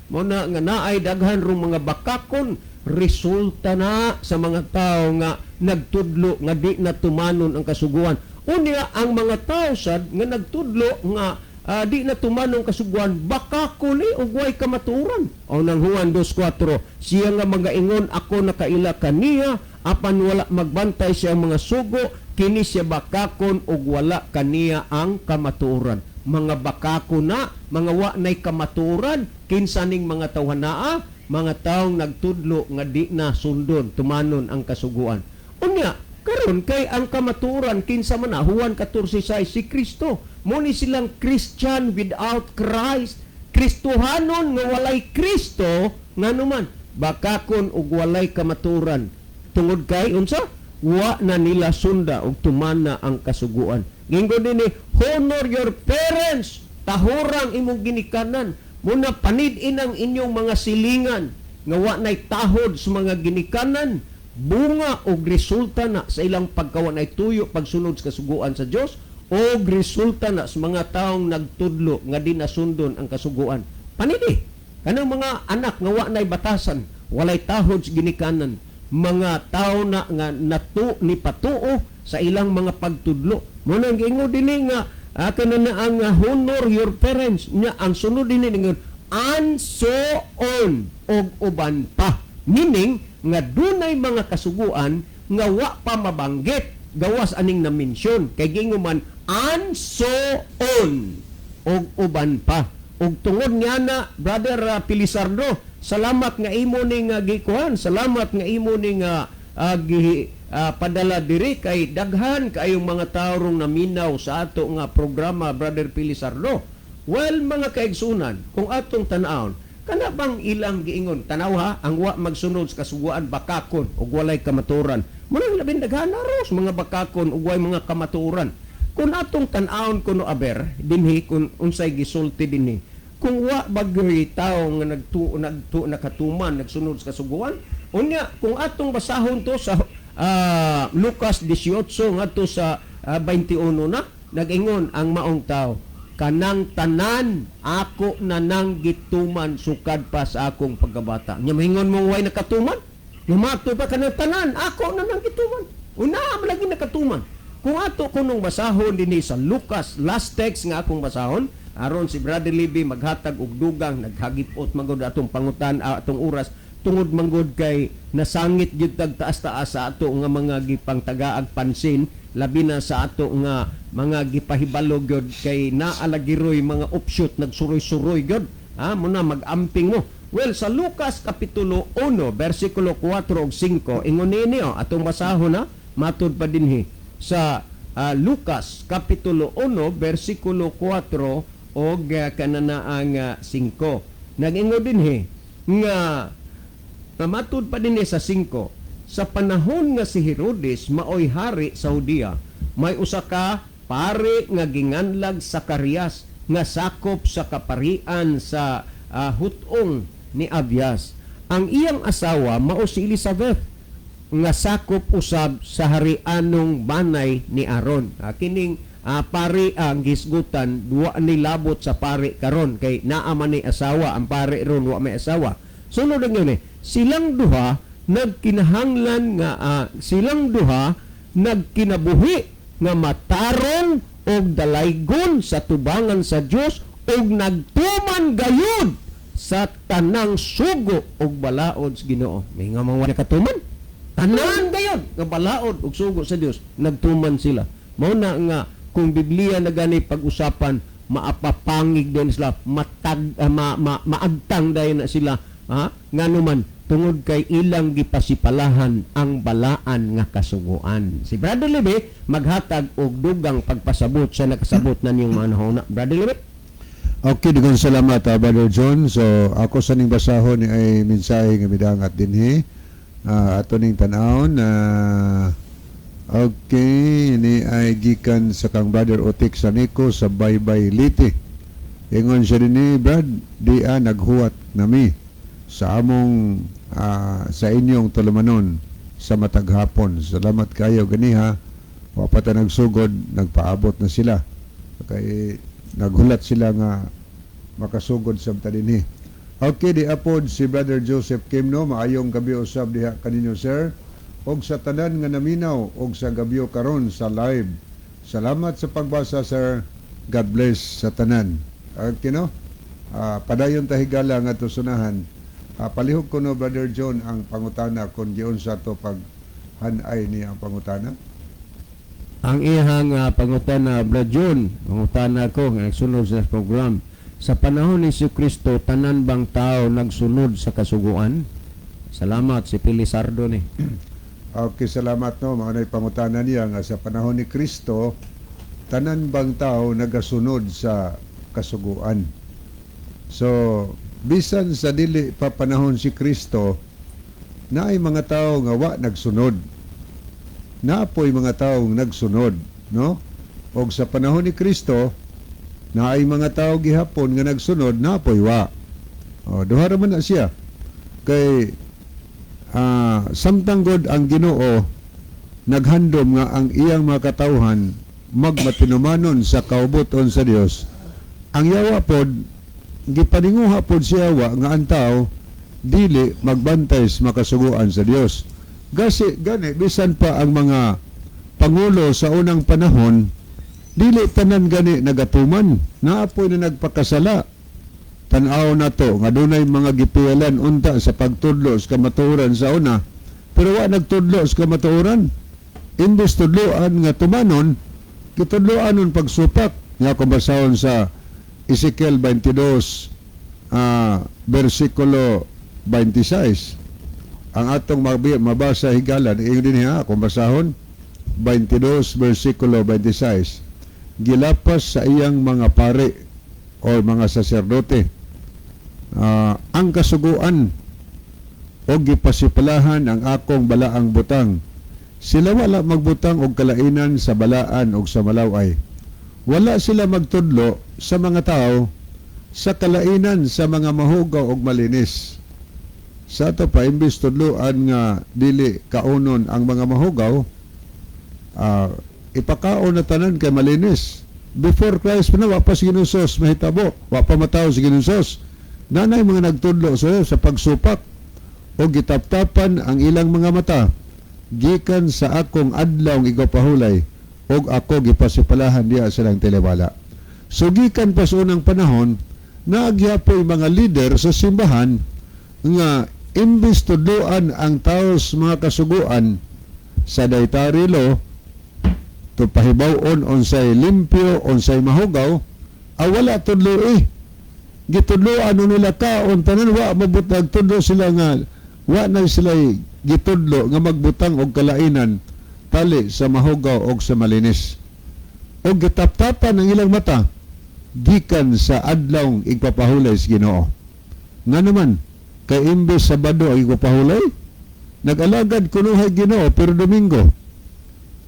Muna nga naay daghan rong mga bakakon resulta na sa mga tao nga nagtudlo nga di na tumanon ang kasuguan. Unya ang mga tao sad nga nagtudlo nga di na tumanong kasuguan baka kuli og way kamaturan. O nang Juan 2:4 siya nga magaingon ako nakaila kaniya apan wala magbantay siya mga sugo kini siya bakakon og wala kaniya ang kamaturan. Mga bakako na mga wa nay kamaturan kinsa ning mga tawhanaa mga taong nagtudlo nga di na sundon tumanon ang kasuguan. Unya karon kay ang kamaturan kinsa man Juan 14:6 si Kristo. Muni silang Christian without Christ. Kristohanon nga walay Kristo nganuman bakakon ug walay kamaturan. Tungod kay unsa? Wa na nila sunda ug tumana ang kasuguan. Ginggo dinhi honor your parents. Tahorang imong ginikanan. Muna panid-in ang inyong mga silingan nga wa nay tahod sa mga ginikanan. Bunga o resulta na sa ilang pagkawan ay tuyo pagsunod sa kasuguan sa Dios o resulta na sa mga taong nagtudlo nga di nasundon ang kasuguan. Panidi Kanang mga anak nga wa nay batasan, walay tahod sa ginikanan, mga tao na nga ni patuo sa ilang mga pagtudlo. Mo nang giingon dinhi nga kana na ang honor your parents nya ang sunod dinhi nga and so on og uban pa. Meaning nga dunay mga kasuguan nga wa pa mabanggit gawas aning na mensyon kay ginguman and so on og uban pa. Og tungod nga na, Brother Pilisardo, salamat nga imo ning gikuhan, salamat nga imo ning padala diri kay daghan kayong mga tawo rong naminaw sa ato nga programa, Brother Pilisardo. Well, mga kaigsunan, kung atong tan-awon, kana bang ilang giingon, tanaw ha, ang wa magsunod sa kasuguan bakakon ug walay kamaturan. Munang labing daghan aros mga bakakon ug walay mga kamaturan. Kung atong tan-awon kuno aber dinhi kung unsay gisulti dinhi, kung wa bagay tao nga nakatuman nagsunod sa kasuguan, unya kung atong basahon to sa Lucas 18 ngadto sa 21 na nag-ingon ang maong tao, kanang tanan ako na nang gituman sukad pa sa akong pagkabata. Nya mahingon mong way nakatuman? Lumato pa kanang tanan ako na nang gituman. Una lagi nakatuman. Kung ato kunong basahon dinhi sa Lucas, last text nga akong basahon, aron si Brother Libby maghatag og dugang naghagipot manggod atong pangutan atong oras tungod manggod kay nasangit gyud tag taas-taas sa ato nga mga gipangtagaag pansin labi na sa ato nga mga gipahibalo gyud kay naalagiroy mga offshoot nagsuroy-suroy gyud muna mag-amping mo. Well, sa Lucas kapitulo 1 bersikulo 4 ug 5 ingon ni atong basahon na matud pa dinhi sa Lucas kapitulo 1 bersikulo 4 o kanana ang 5. Nag-ingon dinhi nga matud pa dinhi sa 5, sa panahon nga si Herodes maoy hari sa Judea, may usa ka pare nga ginganlag Zacarias nga sakop sa kaparian sa hutong ni Abias. Ang iyang asawa mao si Elizabeth nga sakop usab sa harianong banay ni Aaron. Kining pare ang gisgutan duwa ni labot sa pare karon kay naa man ni asawa ang pare ron wa may asawa. Sunod ang yun silang duha nagkinahanglan nga silang duha nagkinabuhi nga matarong og dalaygon sa tubangan sa Dios og nagtuman gayud sa tanang sugo og balaod sa Ginoo. May nga mga katuman tanan gayud nga balaod og sugo sa Dios nagtuman sila. Mao na nga kung Biblia na gani pag-usapan maapapangig din sila maagtang dayon na sila nganuman tungod kay ilang gipasipalahan ang balaan nga kasuguan. Si Brother Libby maghatag og dugang pagpasabot sa nakasabot na niyong mga nahuna. Brother Libby? Okay, daghang salamat Brother John. So ako sa ning basahon ay mensahe nga midangat dinhi ato ning tan-awon okay, ini ay gikan sa kang Brother Otik Sanico sa Baybay Liti. Ingon siya dinhi, Brad, naghuwat nami sa among sa inyong tulumanon sa matag hapon. Salamat kayo ganiha. Wa pa ta nagsugod, nagpaabot na sila. Kay naghulat sila nga makasugod sabta dinhi. Okay, di apod si Brother Joseph Kimno, maayong gabi usab diha kaninyo sir. Og sa tanan nga naminaw og sa gabyo karon sa live. Salamat sa pagbasa sir. God bless sa tanan. Okay no? Padayon tahigala nga tusunahan. Palihog ko no Brother John ang pangutana kung giun sa to pag hanay niya ang pangutana. Ang ihang pangutana Brother John, pangutana ko nga nagsunod sa program. Sa panahon ni Kristo tanan bang tao nagsunod sa kasuguan? Salamat si Pilisardo ni. Okay, salamat no. Maunay pangutana niya nga sa panahon ni Kristo tanan bang tao nagasunod sa kasuguan. So, bisan sa dili pa panahon si Kristo, naay mga tao nga wa nagsunod. Naapoy mga tao nagsunod, no? Og sa panahon ni Kristo, naay mga tao gihapon nga nagsunod, naapoy wa. Duha ra man na siya. Kay samtang God ang Ginoo naghandom nga ang iyang mga katawhan magmatinumanon sa kaubuton sa Dios. Ang yawa pod gipaninguha pod siya wa nga ang tao dili magbantay sa makasuguan sa Dios. Gani bisan pa ang mga pangulo sa unang panahon dili tanan gani nagatuman, naapoy na nagpakasala. Tan-aw na to nga dunay mga gipialan unta sa pagtudlo sa kamatuoran sa una, pero wa nagtudlo sa kamatuoran. Imbes tudloan nga tumanon, kitudloanon pagsupak. Nga kumbasahon sa Ezekiel 22 versikulo 26. Ang atong mabasa higalan, iyon din ha, kumbasahon 22 versikulo 26. Gilapas sa iyang mga pare o mga saserdote ang kasuguan o gipasipalahan ang akong balaang butang. Sila wala magbutang og kalainan sa balaan o sa malaway. Wala sila magtudlo sa mga tao sa kalainan sa mga mahugaw og malinis. Sa ato pa imbis tudloan nga dili kaunon ang mga mahugaw, ipakaon na tanan kay malinis. Before Christ pa na, wa pa si Ginusos mahitabo, wa pa mataw si Ginusos. Nanay mga nagtudlo sa pagsupak o gitaptapan ang ilang mga mata gikan sa akong adlaw igapahulay og ako gipasipalahan diya silang telebala. So gikan pa sa unang panahon naagyapoy mga leader sa simbahan nga imbis tudloan ang tao sa mga kasuguan sa dietary law to pahibawon unsay limpyo unsay mahugaw, wala tudlo gitudloan nila kaon tanan wa mabutag tudlo sila nga wa na sila gitudlo nga magbutang og kalainan tali sa mahugaw og sa malinis. Og gitaptapan ang ilang mata gikan sa adlawng igpapahulay sa Ginoo. Nga naman kay imbes Sabado ang igpapahulay, nag-alagad kunuhay Ginoo pero Domingo.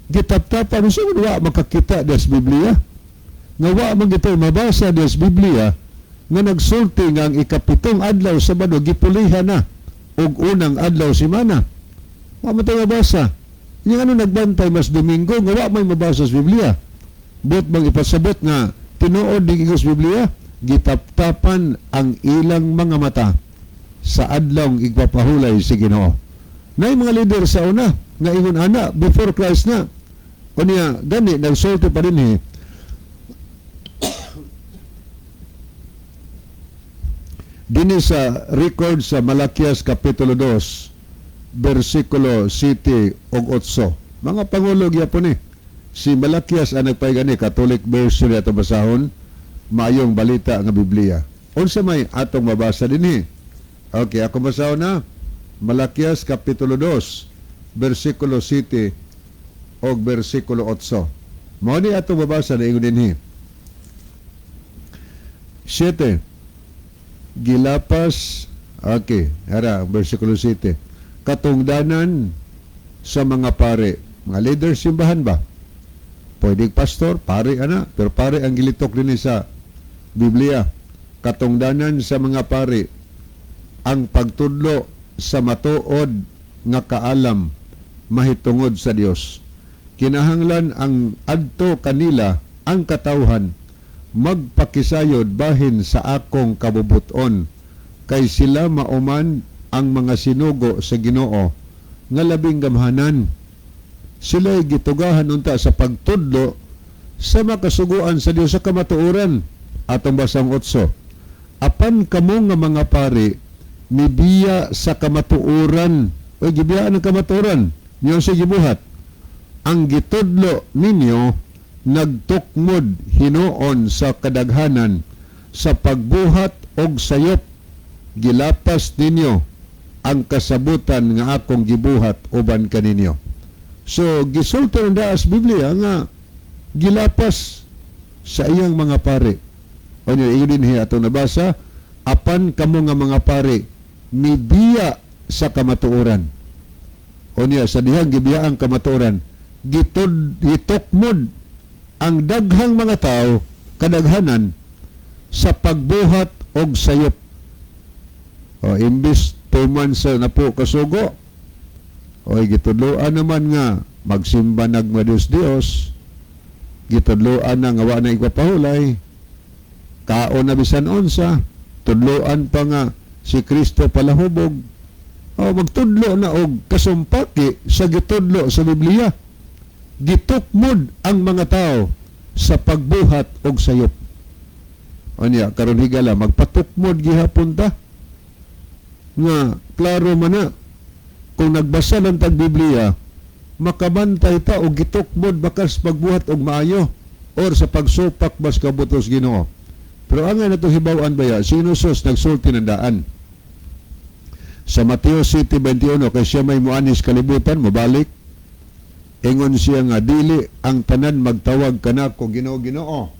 Gitaptapan so wa makakita des Biblia. Nga wa man gito mabasa des Biblia nga nagsulti nga ang ikapitong adlaw Sabado gipulihan na og unang adlaw simana. Wa man tayo mabasa. Yung ano nagbantay mas Domingo nga wa may mabasa sa Biblia. But bang ipasabot nga tinuod di sa Biblia, gitaptapan ang ilang mga mata sa adlawng igpapahulay si Ginoo. Nay mga leader sa una nga ingon ana before Christ na. O niya gani nagsulti pa rin Dini sa record sa Malakias Kapitulo 2, versikulo 7 ug 8. Mga pangulo gyapon si Malakias ang nagpaigani Catholic version ato basahon, maayong balita nga Biblia. Unsa may atong mabasa dinhi? Okay, ako basahon na. Malakias Kapitulo 2, versikulo 7 ug versikulo 8. Mao ni atong mabasa na ingon dinhi. 7 gilapas, okay, hara, versikulo 7. Katungdanan sa mga pare, mga leaders simbahan ba? Pwede pastor, pare ana, pero pare ang gilitok din sa Biblia. Katungdanan sa mga pare, ang pagtudlo sa matuod nga kaalam mahitungod sa Dios. Kinahanglan ang adto kanila ang katawhan magpakisayod bahin sa akong kabubuton kay sila mauman ang mga sinugo sa Ginoo nga labing gamhanan. Sila'y gitugahan unta sa pagtudlo sa makasuguan sa Dios sa kamatuoran. Atong basang 8. Apan kamo nga mga pari mibiya sa kamatuoran o gibiyaan ng kamatuoran niyo sa gibuhat. Ang gitudlo ninyo nagtukmod hinuon sa kadaghanan sa pagbuhat og sayop. Gilapas ninyo ang kasabutan nga akong gibuhat uban kaninyo. So gisulti ang daas Biblia nga gilapas sa iyang mga pare. O niya iyon din atong nabasa, apan kamo nga mga pare mibiya sa kamatuoran. O niya sa dihang gibiya ang kamatuoran, gitukmod ang daghang mga tao kadaghanan sa pagbuhat og sayop. O imbis tuman sa napo kasugo, o gitudloan naman nga magsimba nagmadiyos-Dios, gitudloan na nga wa na igpapahulay, kaon na bisan unsa, tudloan pa nga si Kristo palahubog, magtudlo na og kasumpaki sa gitudlo sa Biblia. Gitukmod ang mga tao sa pagbuhat og sayop. Anya karon higala magpatukmod gihapon ta nga klaro man na kung nagbasa lang tag Biblia makabantay ta og gitukmod bakas pagbuhat og maayo or sa pagsupak bas kabutos Ginoo. Pero angay na to hibaw-an baya si Sus nagsulti ng daan. Sa Mateo 7:21 kay siya may muanis kalibutan mobalik ingon siya nga dili ang tanan magtawag kanako Ginoo Ginoo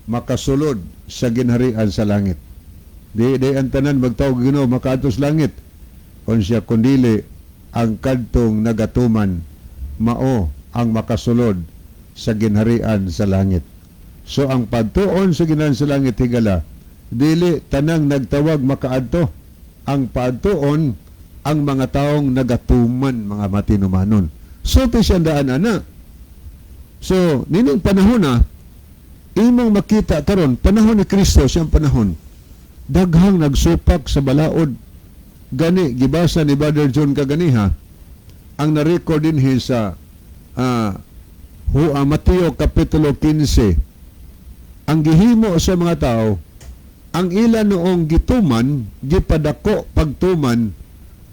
makasulod sa ginharian sa langit. Di ang tanan magtawag Ginoo makaadto sa langit. On siya kundili ang kadtong nagatuman mao ang makasulod sa ginharian sa langit. So ang pagtuon sa ginharian sa langit higala dili tanang nagtawag makaadto. Ang pagtuon ang mga taong nagatuman mga matinumanon. So ito siya daan ana. So nining panahon na imong makita karon panahon ni Kristo siyang panahon daghang nagsupak sa balaod gani gibasa ni Brother John kaganiha ang na-record din sa Mateo kapitulo 15 ang gihimo sa mga tao ang ila noong gituman gipadako pagtuman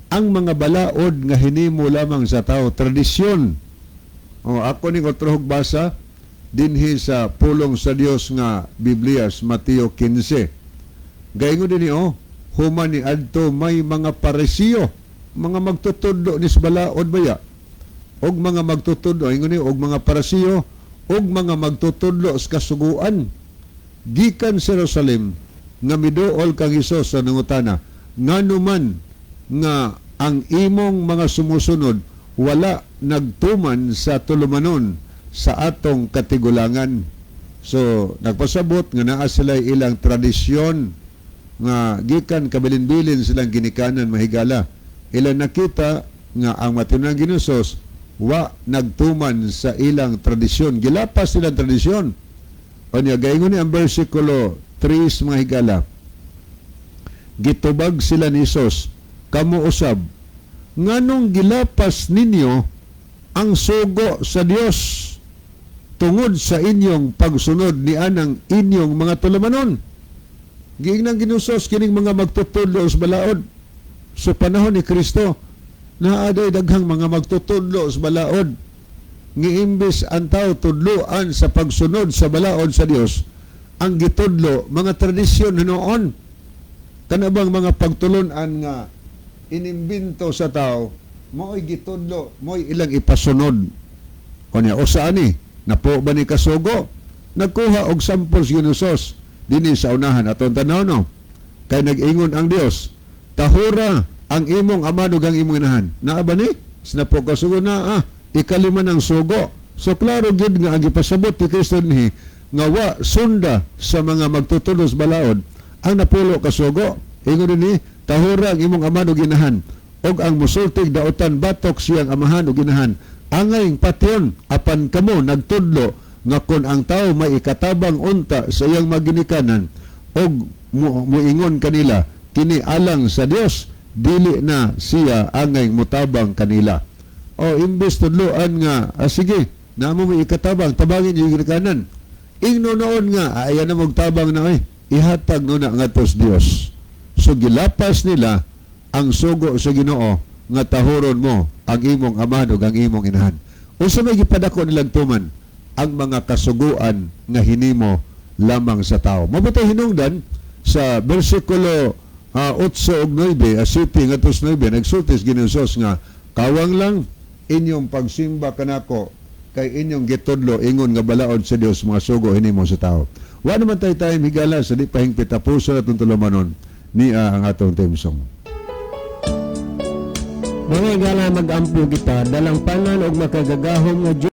ang mga balaod nga hinimo lamang sa tao tradisyon. Ako ning otrohog basa dinhi sa pulong sa Dios nga Biblia Mateo 15. Gaingon din human ni adto may mga parisiyo, mga magtutudlo ni balaod baya. Og mga magtutudlo ingon ni og mga parisiyo og mga magtutudlo sa kasuguan gikan sa Jerusalem nga miduol kang Hesus sa nangutana nganuman nga ang imong mga sumusunod wala nagtuman sa tulumanon sa atong katigulangan. So nagpasabot nga naa sila ilang tradisyon nga gikan kabilin-bilin silang ginikanan mahigala. Ilang nakita nga ang matinang Ginusos wa nagtuman sa ilang tradisyon. Gilapas silang tradisyon. O niya, gaingon ni ang versikulo 3 mga higala. Gitubag sila ni Sos, kamo usab, nganong gilapas ninyo ang sugo sa Dios tungod sa inyong pagsunod ni anang inyong mga tulumanon. Giingnan Ginusos kining mga magtutudlo sa balaod. Sa panahon ni Kristo, naaday daghang mga magtutudlo sa balaod. Ngiimbis ang tao tudloan sa pagsunod sa balaod sa Dios, ang gitudlo mga tradisyon noon. Kanabang mga pagtulunan nga inimbento sa tao, mo'y gitudlo, mo'y ilang ipasunod. Kunya o saan ni? Napo ba ni kasugo? Nagkuha og sampol si Ginusos dinhi sa unahan aton tanaw no. Kay nag-ingon ang Dios, tahura ang imong ama ug ang imong inahan. Naa ba ni? Sinapo kasugo na ikalima ng sugo. So klaro gid nga ang gipasabot ni Kristo ni nga wa sunda sa mga magtutulos balaod ang napulo kasugo. Ingon ni tahura ang imong ama ug inahan og ang musultig dautan batok siyang amahan ug inahan. Angay patyon apan kamo nagtudlo nga kun ang tao may ikatabang unta sa iyang maginikanan og muingon kanila kini alang sa Dios dili na siya angay mutabang kanila. O imbes tudloan nga sige namo may ikatabang tabangin yung ginikanan. Ingno noon nga ayan na magtabang na ihatag no na ngadto sa Dios. So gilapas nila ang sugo sa Ginoo nga tahuron mo ang imong ama ug ang imong inahan. Unsa may gipadako nilang tuman ang mga kasuguan nga hinimo lamang sa tao. Mabuti hinungdan sa bersikulo 8 ug 9, 7 ngadto sa 9 nagsulti Ginusos nga kawang lang inyong pagsimba kanako kay inyong gitudlo ingon nga balaod sa Dios mga sugo hinimo sa tao. Wa naman tayo higala sa di pahingpit puso na tulumanon ni ang atong theme song. Mga higala mag-ampo kita dalang pangan og makagagahom nga